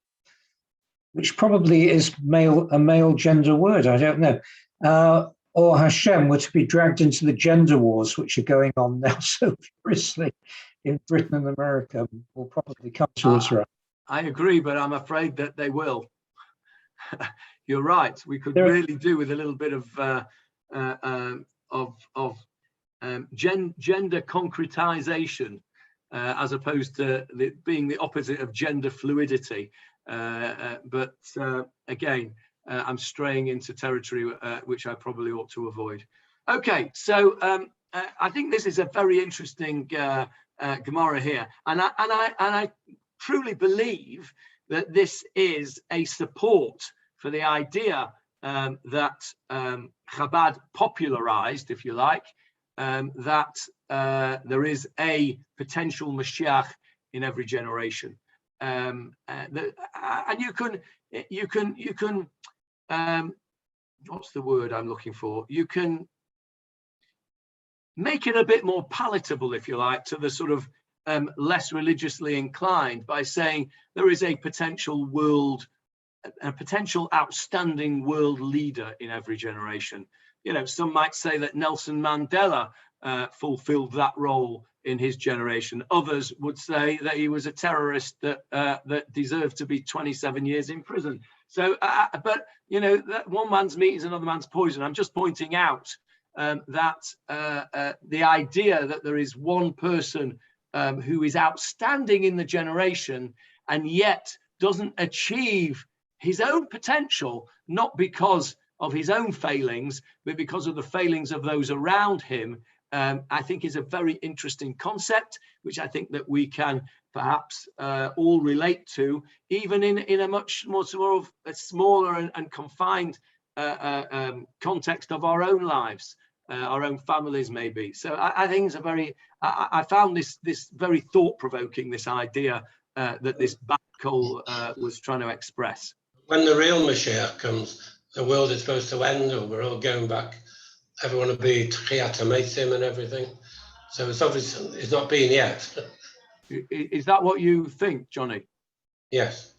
Speaker 6: which probably is a male gender word, I don't know, or Hashem were to be dragged into the gender wars, which are going on now so furiously in Britain and America, will probably come to Ezra.
Speaker 1: I agree, but I'm afraid that they will. You're right. We could really do with a little bit of gender concretization, as opposed to being the opposite of gender fluidity. But again, I'm straying into territory which I probably ought to avoid. Okay, so I think this is a very interesting Gemarah here, and I truly believe that this is a support for the idea that Chabad popularized, if you like, that there is a potential Mashiach in every generation, and you can what's the word I'm looking for? You can make it a bit more palatable, if you like, to the sort of less religiously inclined by saying there is a potential outstanding world leader in every generation. You know, some might say that Nelson Mandela fulfilled that role in his generation. Others would say that he was a terrorist that deserved to be 27 years in prison. So, but you know, that one man's meat is another man's poison. I'm just pointing out that the idea that there is one person who is outstanding in the generation and yet doesn't achieve his own potential, not because of his own failings, but because of the failings of those around him, I think is a very interesting concept, which I think that we can perhaps all relate to, even in a much more sort of a smaller and confined context of our own lives, our own families maybe. So I think it's a very, I found this very thought-provoking, this idea that this Bat Kol was trying to express.
Speaker 4: When the real Mashiach comes, the world is supposed to end, or we're all going back. Everyone will be Tchiyat HaMetim and everything. So it's obviously, it's not been yet.
Speaker 1: Is that what you think, Johnny?
Speaker 4: Yes.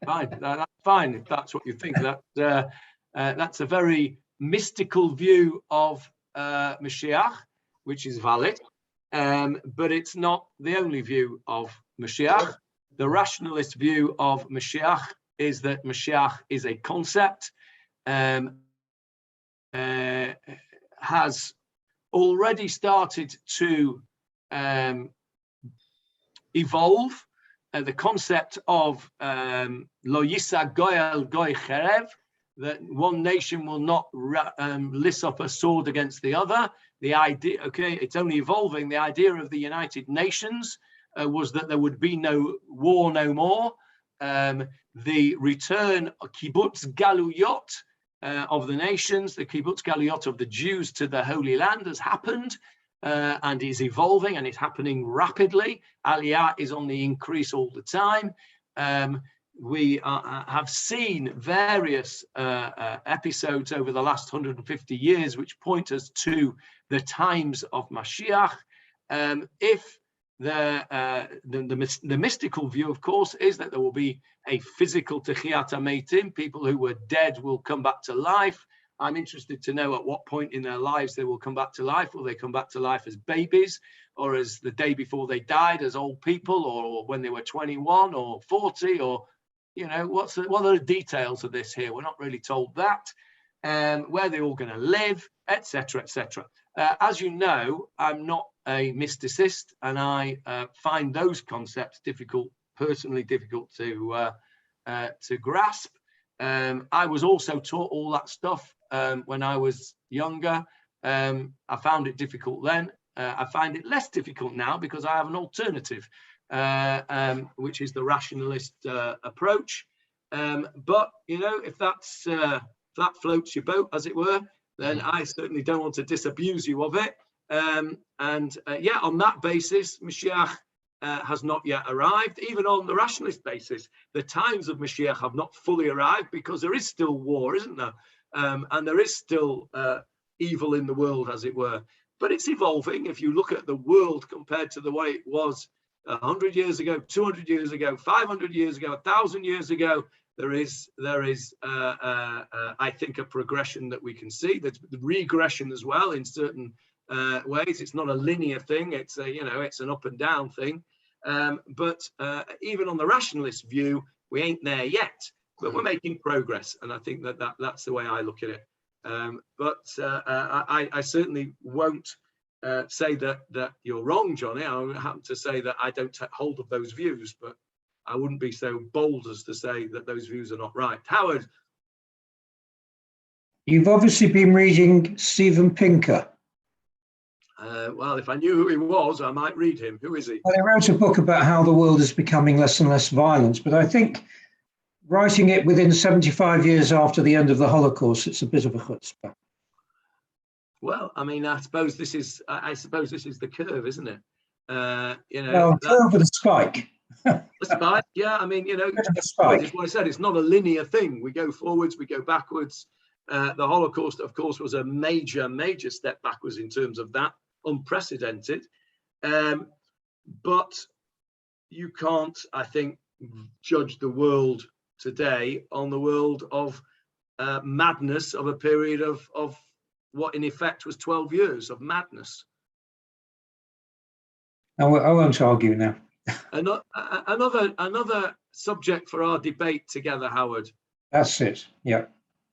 Speaker 1: Fine, that's fine if that's what you think. That's a very mystical view of Mashiach, which is valid, but it's not the only view of Mashiach. The rationalist view of Mashiach is that Mashiach is a concept, has already started to evolve. The concept of lo yisa goyel goy cherev, that one nation will not lift up a sword against the other. The idea, okay, it's only evolving. The idea of the United Nations was that there would be no war no more. The return of kibbutz galuyot of the nations, the kibbutz galuyot of the Jews to the Holy Land has happened and is evolving, and it's happening rapidly. Aliyah is on the increase all the time. We have seen various episodes over the last 150 years which point us to the times of Mashiach. If the mystical view, of course, is that there will be a physical Tchiyat HaMetim. People who were dead will come back to life. I'm interested to know at what point in their lives they will come back to life. Will they come back to life as babies, or as the day before they died, as old people, or when they were 21 or 40, or, you know, what are the details of this here? We're not really told that. Where they're all going to live, etc., etc. As you know, I'm not a mysticist, and I find those concepts personally difficult to grasp. I was also taught all that stuff when I was younger. I found it difficult then. I find it less difficult now because I have an alternative, which is the rationalist approach. But you know, if that floats your boat, as it were, then I certainly don't want to disabuse you of it. Yeah, on that basis, Mashiach has not yet arrived. Even on the rationalist basis, the times of Mashiach have not fully arrived because there is still war, isn't there? And there is still evil in the world, as it were. but it's evolving. If you look at the world compared to the way it was 100 years ago, 200 years ago, 500 years ago, 1,000 years ago, there is I think a progression that we can see. There's the regression as well in certain ways. It's not a linear thing. It's a, it's an up and down thing. But even on the rationalist view, we ain't there yet, but we're making progress. And I think that's the way I look at it. I certainly won't say that you're wrong, Johnny. I happen to say that I don't take hold of those views, but I wouldn't be so bold as to say that those views are not right. Howard?
Speaker 6: You've obviously been reading Steven Pinker.
Speaker 1: Well, if I knew who he was, I might read him. Who is he?
Speaker 6: Well, he wrote a book about how the world is becoming less and less violent, but I think writing it within 75 years after the end of the Holocaust, it's a bit of a chutzpah.
Speaker 1: Well, I mean, I suppose this is the curve, isn't it?
Speaker 6: Well, curve with a spike.
Speaker 1: The spike, yeah. I mean, it's what I said. It's not a linear thing. We go forwards, we go backwards. The Holocaust, of course, was a major step backwards in terms of that, unprecedented. But you can't, I think, judge the world today on the world of madness of a period of what in effect was 12 years of madness.
Speaker 6: I won't argue now.
Speaker 1: Another subject for our debate together, Howard.
Speaker 6: That's it. Yeah.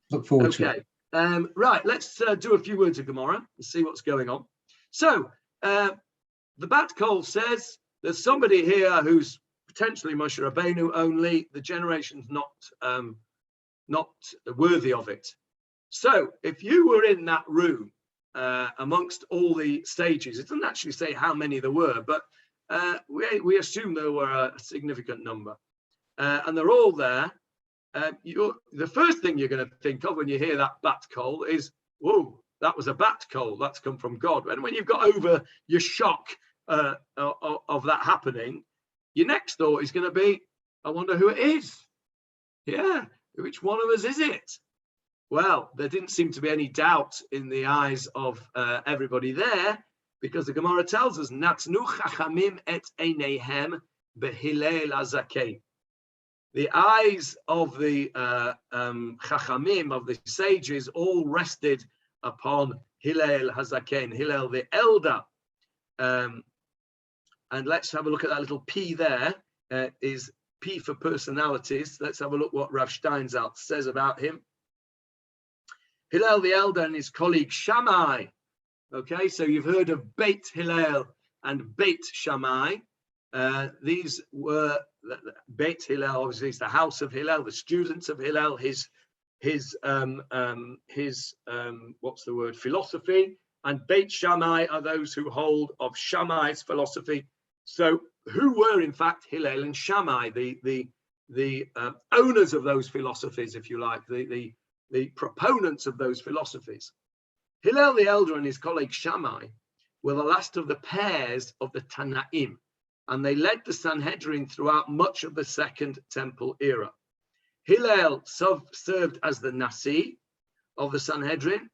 Speaker 6: Look forward to it.
Speaker 1: Right, let's do a few words of Gemarah and see what's going on. So, the Bat Kol says there's somebody here who's potentially Moshe Rabbeinu only. The generation's not worthy of it. So, if you were in that room amongst all the stages, it doesn't actually say how many there were, but we assume there were a significant number, and they're all there. The first thing you're going to think of when you hear that Bat Kol is, whoa, that was a Bat Kol. That's come from God. And when you've got over your shock of that happening, your next thought is going to be, I wonder who it is. Yeah, which one of us is it? Well, there didn't seem to be any doubt in the eyes of everybody there, because the Gemarah tells us, Natnu chachamim et eineihem behilel hazaken. The eyes of the chachamim, of the sages, all rested upon Hillel Hazaken, Hillel the elder. And let's have a look at that little P there. Is P for personalities. Let's have a look what Rav Steinsaltz says about him. Hillel the elder and his colleague Shammai. Okay, so you've heard of Beit Hillel and Beit Shammai. These were Beit Hillel, obviously, is the house of Hillel, the students of Hillel, his what's the word, philosophy, and Beit Shammai are those who hold of Shammai's philosophy. So, who were in fact Hillel and Shammai, the owners of those philosophies, if you like, the proponents of those philosophies? Hillel the elder and his colleague Shammai were the last of the pairs of the Tanaim, and they led the Sanhedrin throughout much of the Second Temple era. Hillel served as the Nasi of the Sanhedrin,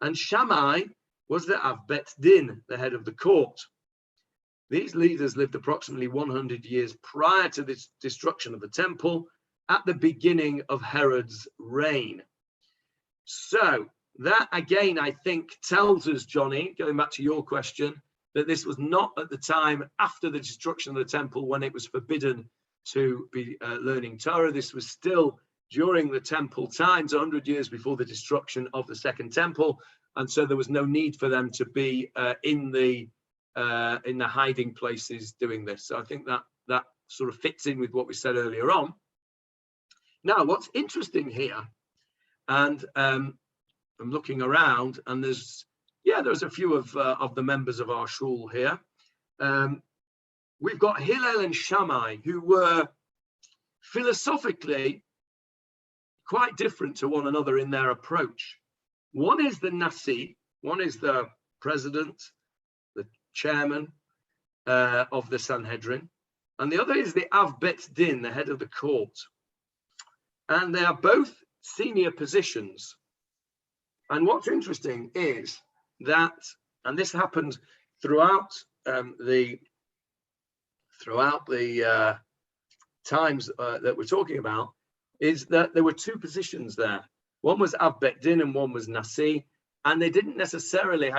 Speaker 1: and Shammai was the Av Bet Din, the head of the court. These leaders lived approximately 100 years prior to the destruction of the temple at the beginning of Herod's reign. So that again, I think, tells us, Johnny, going back to your question, that this was not at the time after the destruction of the temple when it was forbidden to be learning Torah. This was still during the temple times, 100 years before the destruction of the second temple, and so there was no need for them to be in the hiding places doing this. So I think that sort of fits in with what we said earlier on. Now, what's interesting here, and I'm looking around, and there's a few of the members of our shul here. We've got Hillel and Shammai, who were philosophically quite different to one another in their approach. One is the Nasi, one is the president, the chairman of the Sanhedrin, and the other is the Av Bet Din, the head of the court. And they are both senior positions. And what's interesting is that and this happened throughout the times that we're talking about, is that there were two positions there. One was Av Bet Din and one was Nasi, and they didn't necessarily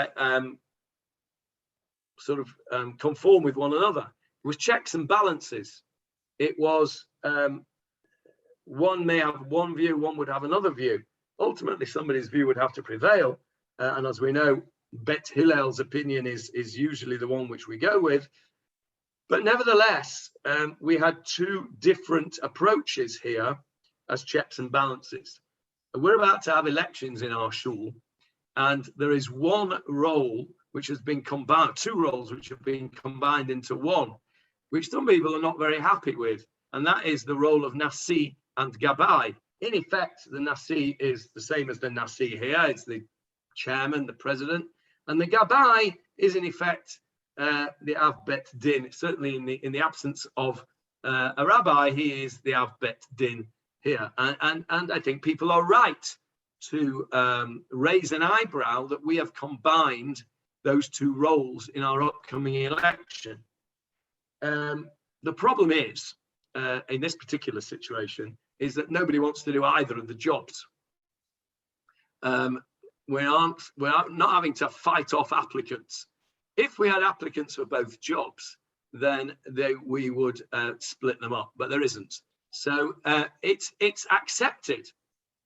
Speaker 1: conform with one another. It was checks and balances. It was one may have one view, one would have another view. Ultimately, somebody's view would have to prevail, and as we know, Bet Hillel's opinion is usually the one which we go with. But nevertheless, we had two different approaches here as checks and balances. We're about to have elections in our shul, and there is one role which has been combined, two roles which have been combined into one, which some people are not very happy with, and that is the role of Nasi and Gabai. In effect, the Nasi is the same as the Nasi here. It's the chairman, the president, and the Gabai is in effect the Av Bet Din. Certainly in the absence of a rabbi, he is the Av Bet Din here. And I think people are right to raise an eyebrow that we have combined those two roles in our upcoming election. The problem is, in this particular situation, is that nobody wants to do either of the jobs. We're not having to fight off applicants. If we had applicants for both jobs, then we would split them up, but there isn't. So it's accepted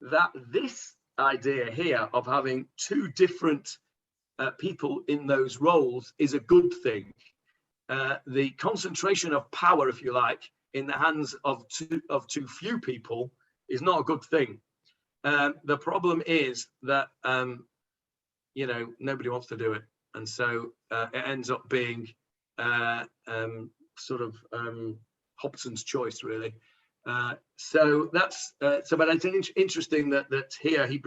Speaker 1: that this idea here of having two different people in those roles is a good thing. The concentration of power, if you like, in the hands of too few people is not a good thing. The problem is that nobody wants to do it, and so it ends up being Hobson's choice, really. So that's but I think it's interesting that here he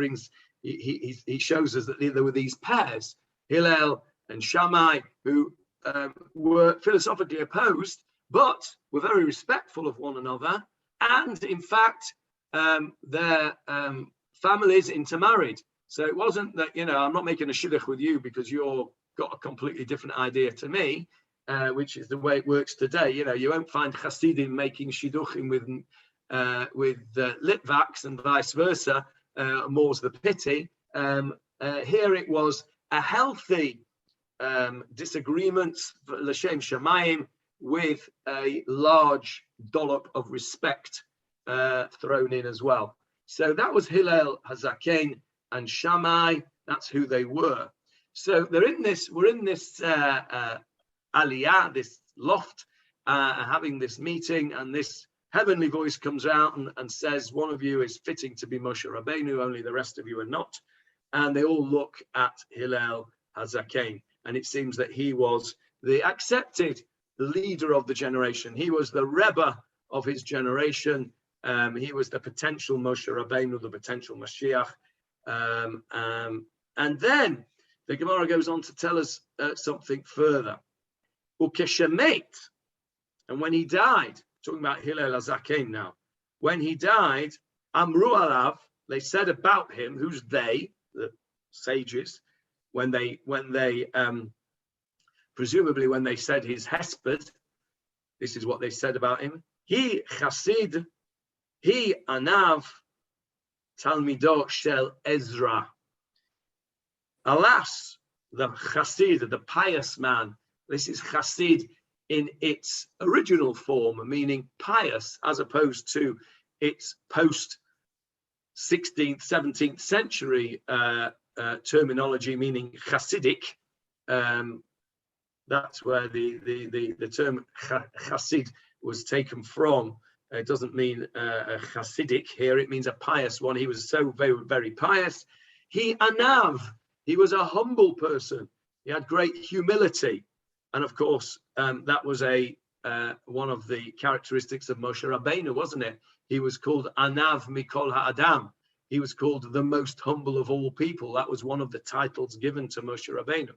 Speaker 1: shows us that there were these pairs, Hillel and Shammai, who were philosophically opposed, but were very respectful of one another, and in fact their families intermarried. So it wasn't that, I'm not making a shidduch with you because you've got a completely different idea to me, which is the way it works today. You won't find Hasidim making shidduchim with Litvaks and vice versa. More's the pity. Here it was a healthy disagreements, l'shem shamayim, with a large dollop of respect thrown in as well. So that was Hillel Hazaken and Shammai. That's who they were. So we're in this aliyah, this loft, having this meeting, and this heavenly voice comes out and says, one of you is fitting to be Moshe Rabbeinu, only the rest of you are not. And they all look at Hillel Hazaken, and it seems that he was the accepted leader of the generation. He was the Rebbe of his generation. He was the potential Moshe Rabbeinu, the potential Mashiach. And then the Gemara goes on to tell us something further. Ukeshemet, and when he died, talking about Hillel Hazaken now, when he died, Amru alav, they said about him, who's they, the sages, when they presumably when they said his hesped, this is what they said about him. He Chasid, he Anav, Talmido Shel Ezra. Alas, the Chasid, the pious man, this is Chasid in its original form, meaning pious, as opposed to its post 16th, 17th century terminology, meaning Hasidic. That's where the term Chasid was taken from. It doesn't mean a Hasidic here, it means a pious one. He was so very, very pious. He Anav, he was a humble person. He had great humility. And of course, that was one of the characteristics of Moshe Rabbeinu, wasn't it? He was called Anav Mikol Ha'adam. He was called the most humble of all people. That was one of the titles given to Moshe Rabbeinu.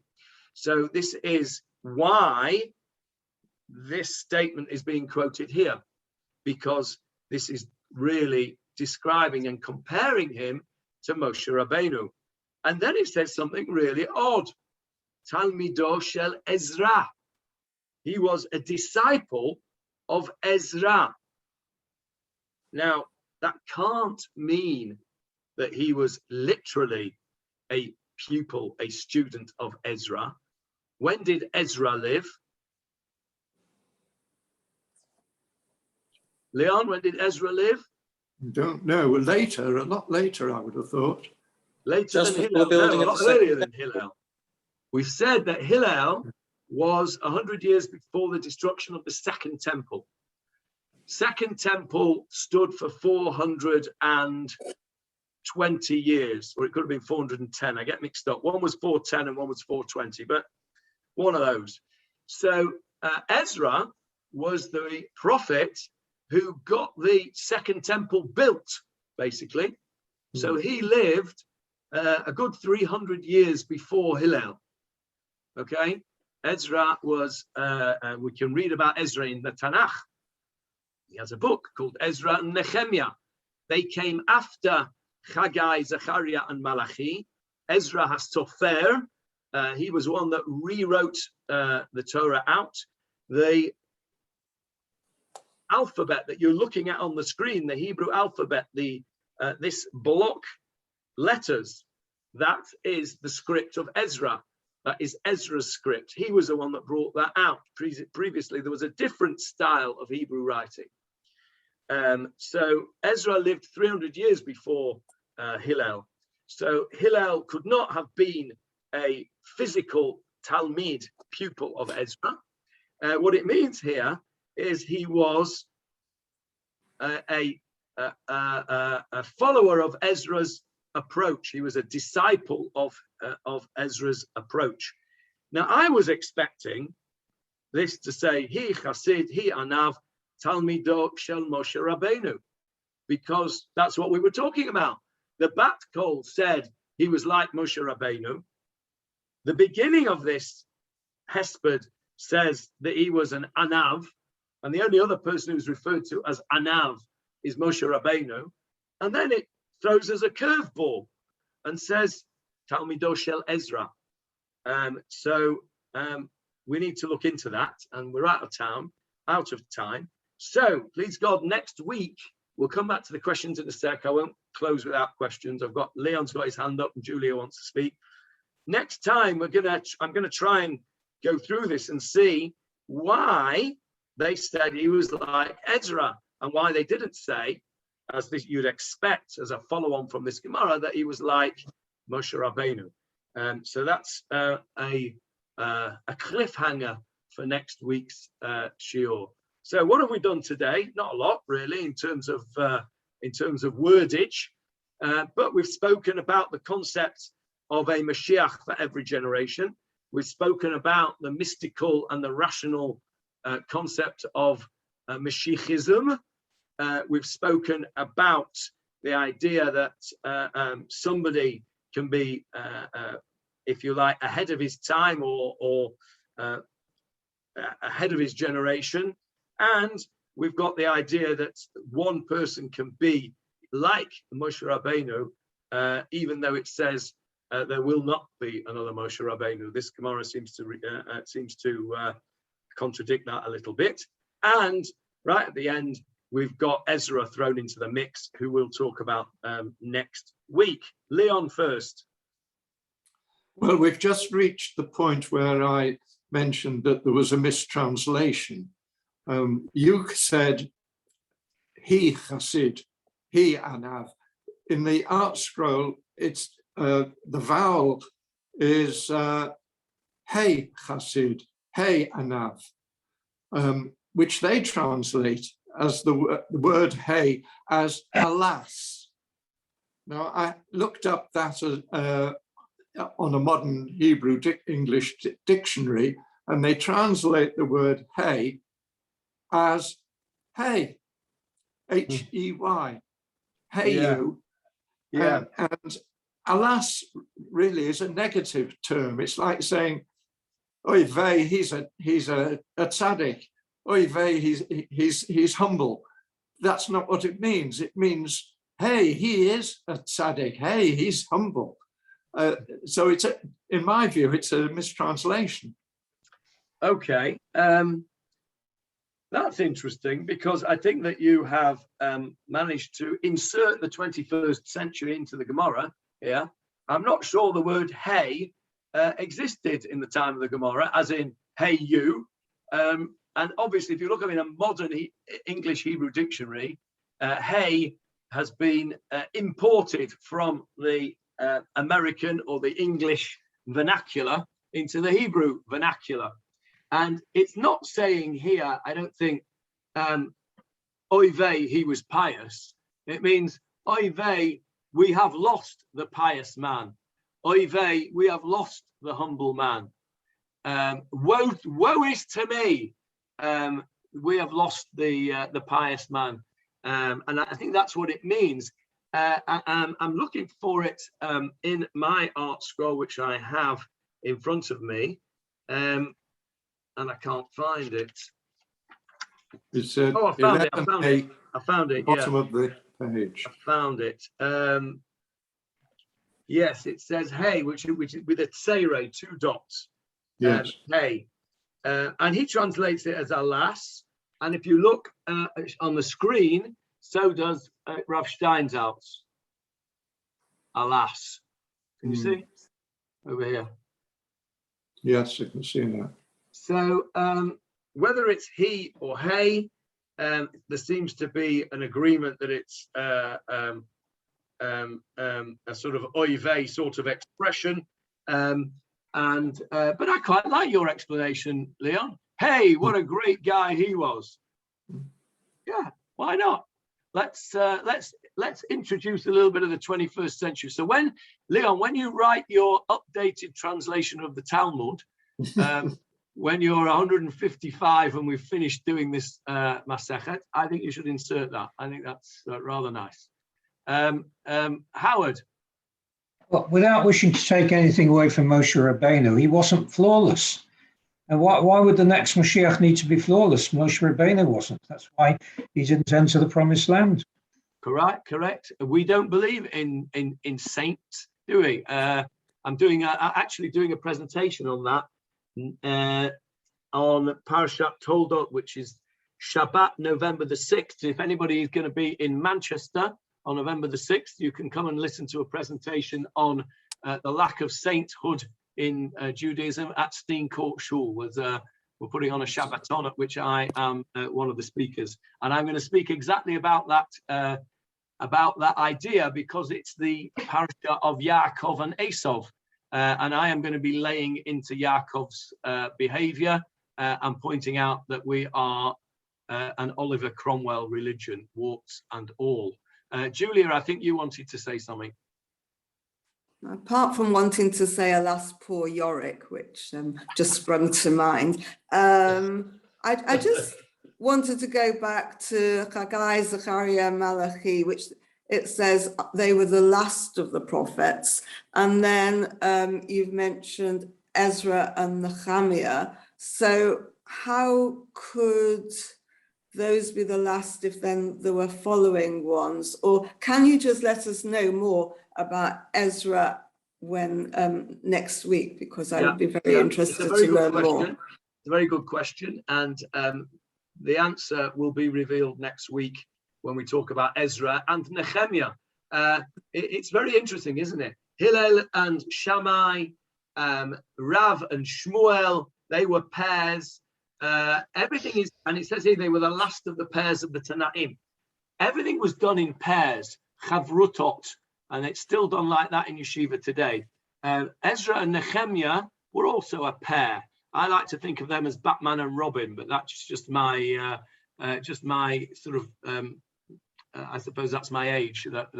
Speaker 1: So this is why this statement is being quoted here, because this is really describing and comparing him to Moshe Rabbeinu. And then it says something really odd. Talmido shel Ezra. He was a disciple of Ezra. Now, that can't mean that he was literally a pupil, a student of Ezra. When did Ezra live? Leon, when did Ezra live?
Speaker 7: Don't know. Later, a lot later, I would have thought.
Speaker 1: Later
Speaker 8: Just
Speaker 1: than
Speaker 8: before
Speaker 1: Hillel.
Speaker 8: building
Speaker 1: No, a
Speaker 8: of
Speaker 1: lot
Speaker 8: the second
Speaker 1: earlier than Hillel. We've said that Hillel was 100 years before the destruction of the Second Temple. Second Temple stood for 420 years, or it could have been 410. I get mixed up. One was 410 and one was 420, but one of those. So Ezra was the prophet who got the Second Temple built, basically. So he lived a good 300 years before Hillel. Okay, Ezra was, we can read about Ezra in the Tanakh. He has a book called Ezra and Nehemiah. They came after Haggai, Zechariah, and Malachi. Ezra has Topher. He was one that rewrote the Torah out. The alphabet that you're looking at on the screen, the Hebrew alphabet, this block letters, that is the script of Ezra. That is Ezra's script. He was the one that brought that out. Previously, there was a different style of Hebrew writing. So Ezra lived 300 years before Hillel. So Hillel could not have been a physical Talmid, pupil of Ezra. What it means here is he was a follower of Ezra's approach. He was a disciple of Ezra's approach. Now, I was expecting this to say, he Chassid, he Anav, Talmido shel Moshe Rabbeinu, because that's what we were talking about. The Bat Kol said he was like Moshe Rabbeinu. The beginning of this Hesped says that he was an Anav, and the only other person who's referred to as Anav is Moshe Rabbeinu. And then it throws us a curveball and says, Talmido shel Ezra. So we need to look into that, and we're out of time. So please God, next week, we'll come back to the questions in a sec. I won't close without questions. Leon's got his hand up and Julia wants to speak. Next time, I'm gonna try and go through this and see why they said he was like Ezra and why they didn't say, as this you'd expect as a follow-on from this Gemara, that he was like Moshe Rabbeinu. So that's a cliffhanger for next week's shiur. So what have we done today? Not a lot, really, in terms of wordage, but we've spoken about the concept of a Mashiach for every generation. We've spoken about the mystical and the rational concept of Mashiachism. We've spoken about the idea that somebody can be, if you like, ahead of his time or ahead of his generation. And we've got the idea that one person can be like Moshe Rabbeinu, even though it says there will not be another Moshe Rabbeinu. This Gemarah seems to contradict that a little bit. And right at the end, we've got Ezra thrown into the mix, who we'll talk about next week. Leon first.
Speaker 7: Well, we've just reached the point where I mentioned that there was a mistranslation. You said he Chassid, he Anav. In the art scroll, it's the vowel is hey Chassid, hey Anav, which they translate as the word hey as alas. Now, I looked up that on a modern Hebrew English dictionary, and they translate the word hey as hey, H-E-Y, hey you.
Speaker 1: Yeah.
Speaker 7: And alas really is a negative term. It's like saying, oy vey, he's a tzaddik. Oy vey, he's humble. That's not what it means. It means, hey, he is a tzaddik. Hey, he's humble. So in my view, it's a mistranslation.
Speaker 1: Okay, that's interesting, because I think that you have managed to insert the 21st century into the Gemarah. Yeah, I'm not sure the word "hey" existed in the time of the Gemarah, as in "hey you." And obviously, if you look at it in a modern English Hebrew dictionary, "hey" has been imported from the American or the English vernacular into the Hebrew vernacular. And it's not saying here, I don't think, oy vey, he was pious. It means, oy vey, we have lost the pious man. Oy vey, we have lost the humble man. Woe is to me, we have lost the pious man. And I think that's what it means. I'm looking for it in my art scroll, which I have in front of me. And I can't find it.
Speaker 7: It's
Speaker 1: Oh, I found it. I found it. I found it.
Speaker 7: Bottom
Speaker 1: Yeah.
Speaker 7: of the page.
Speaker 1: I found it. Yes, it says "hey," which is with a tsere, 2 dots.
Speaker 7: Yes.
Speaker 1: Hey, and he translates it as "alas." And if you look on the screen, so does Rav Steinsaltz. Alas. Can you see over here?
Speaker 7: Yes, I can see that.
Speaker 1: So whether it's he or hey, there seems to be an agreement that it's a sort of oy vey sort of expression. But I quite like your explanation, Leon. Hey, what a great guy he was. Yeah, why not? Let's introduce a little bit of the 21st century. So Leon, when you write your updated translation of the Talmud, when you're 155 and we've finished doing this Masechet, I think you should insert that. I think that's rather nice. Howard.
Speaker 6: Well, without wishing to take anything away from Moshe Rabbeinu, he wasn't flawless. And why would the next Mashiach need to be flawless? Moshe Rabbeinu wasn't. That's why he didn't enter the promised land.
Speaker 1: Correct. We don't believe in saints, do we? I'm actually doing a presentation on that on Parashat Toldot, which is Shabbat, November the 6th. If anybody is going to be in Manchester on November the 6th, you can come and listen to a presentation on the lack of sainthood in Judaism at Steen Court Shul. We're putting on a Shabbaton at which I am one of the speakers, and I'm going to speak exactly about that idea, because it's the parasha of Yaakov and Esau, and I am going to be laying into Yaakov's behavior and pointing out that we are an Oliver Cromwell religion, warts and all. Julia, I think you wanted to say something.
Speaker 2: Apart from wanting to say alas poor Yorick, which just sprung to mind, I just wanted to go back to Haggai, Zechariah, Malachi, which it says they were the last of the prophets. And then you've mentioned Ezra and Nehemiah. So how could those be the last if then there were following ones? Or can you just let us know more about Ezra when next week, because I would be very interested to learn more.
Speaker 1: It's a very good question, and the answer will be revealed next week when we talk about Ezra and Nehemiah. It's very interesting, isn't it? Hillel and Shammai, Rav and Shmuel, they were pairs. Everything is, and it says here they were the last of the pairs of the Tanaim. Everything was done in pairs, chavrutot, and it's still done like that in yeshiva today. Ezra and Nehemiah were also a pair. I like to think of them as Batman and Robin, but that's just my sort of, I suppose that's my age, that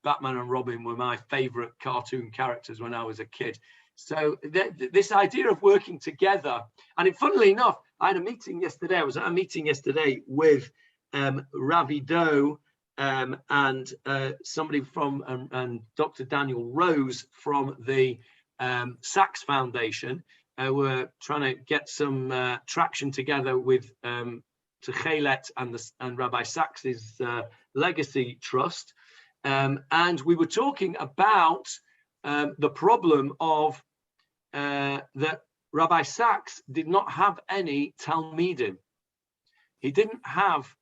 Speaker 1: Batman and Robin were my favorite cartoon characters when I was a kid. So this idea of working together, and funnily enough, I had a meeting yesterday. I was at a meeting yesterday with Ravi Doe and somebody from and Dr. Daniel Rose from the Sachs Foundation. We're trying to get some traction together with Techelet and Rabbi Sachs's Legacy Trust, and we were talking about the problem of that Rabbi Sachs did not have any Talmidim. He didn't have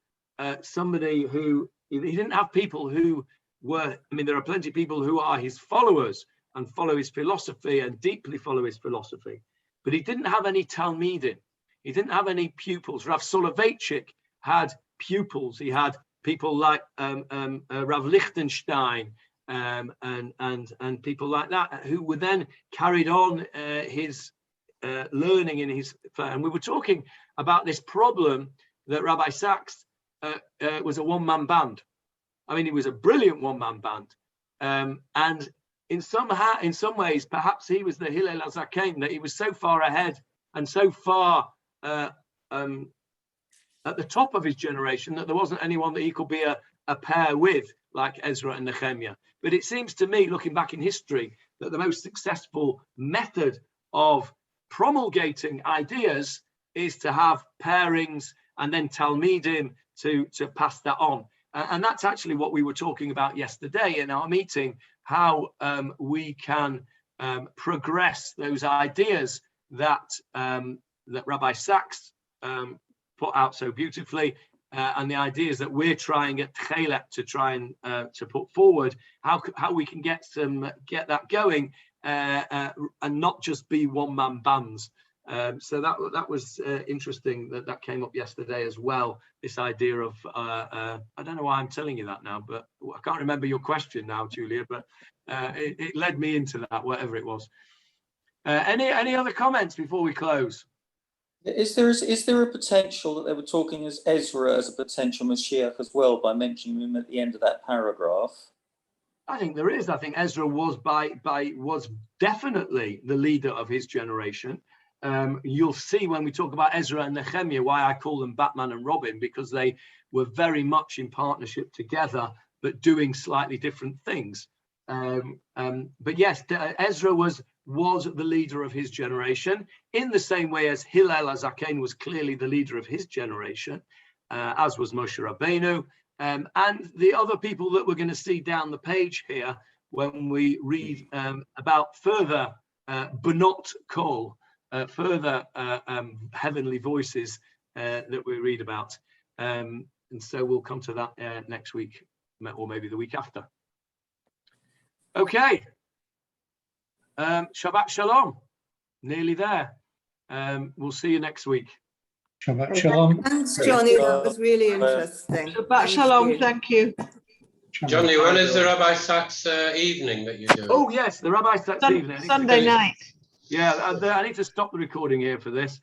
Speaker 1: somebody who, he didn't have people who were, I mean, there are plenty of people who are his followers and follow his philosophy and deeply follow his philosophy, but he didn't have any Talmidim. He didn't have any pupils. Rav Soloveitchik had pupils. He had people like Rav Lichtenstein and people like that who were then carried on his learning in his. And we were talking about this problem that Rabbi Sachs was a one-man band. I mean, he was a brilliant one-man band, and in some ways, perhaps he was the Hillel HaZaken, that he was so far ahead and so far at the top of his generation that there wasn't anyone that he could be a pair with, like Ezra and Nehemiah. But it seems to me, looking back in history, that the most successful method of promulgating ideas is to have pairings and then Talmidim to pass that on. And that's actually what we were talking about yesterday in our meeting, how we can progress those ideas that that Rabbi Sachs put out so beautifully, and the ideas that we're trying at Chelet to try and to put forward, how we can get that going and not just be one-man bands. So that was interesting that came up yesterday as well. This idea of I don't know why I'm telling you that now, but I can't remember your question now, Julia. But it led me into that, whatever it was. Any other comments before we close?
Speaker 8: Is there a potential that they were talking as Ezra as a potential Mashiach as well by mentioning him at the end of that paragraph?
Speaker 1: I think there is. I think Ezra was was definitely the leader of his generation. You'll see when we talk about Ezra and Nehemiah why I call them Batman and Robin, because they were very much in partnership together, but doing slightly different things. But yes, Ezra was the leader of his generation, in the same way as Hillel HaZaken was clearly the leader of his generation, as was Moshe Rabbeinu, and the other people that we're going to see down the page here when we read about further Bat Kol, further heavenly voices that we read about. And so we'll come to that next week, or maybe the week after. Okay. Shabbat Shalom. Nearly there. We'll see you next week.
Speaker 6: Shabbat Shalom.
Speaker 2: Thanks, Johnny. That was really interesting.
Speaker 9: Shabbat Shalom. Thank you.
Speaker 4: Johnny, when is the Rabbi Sachs evening that you do?
Speaker 1: Oh, yes, the Rabbi Sachs evening.
Speaker 9: Sunday night.
Speaker 1: Yeah, I need to stop the recording here for this.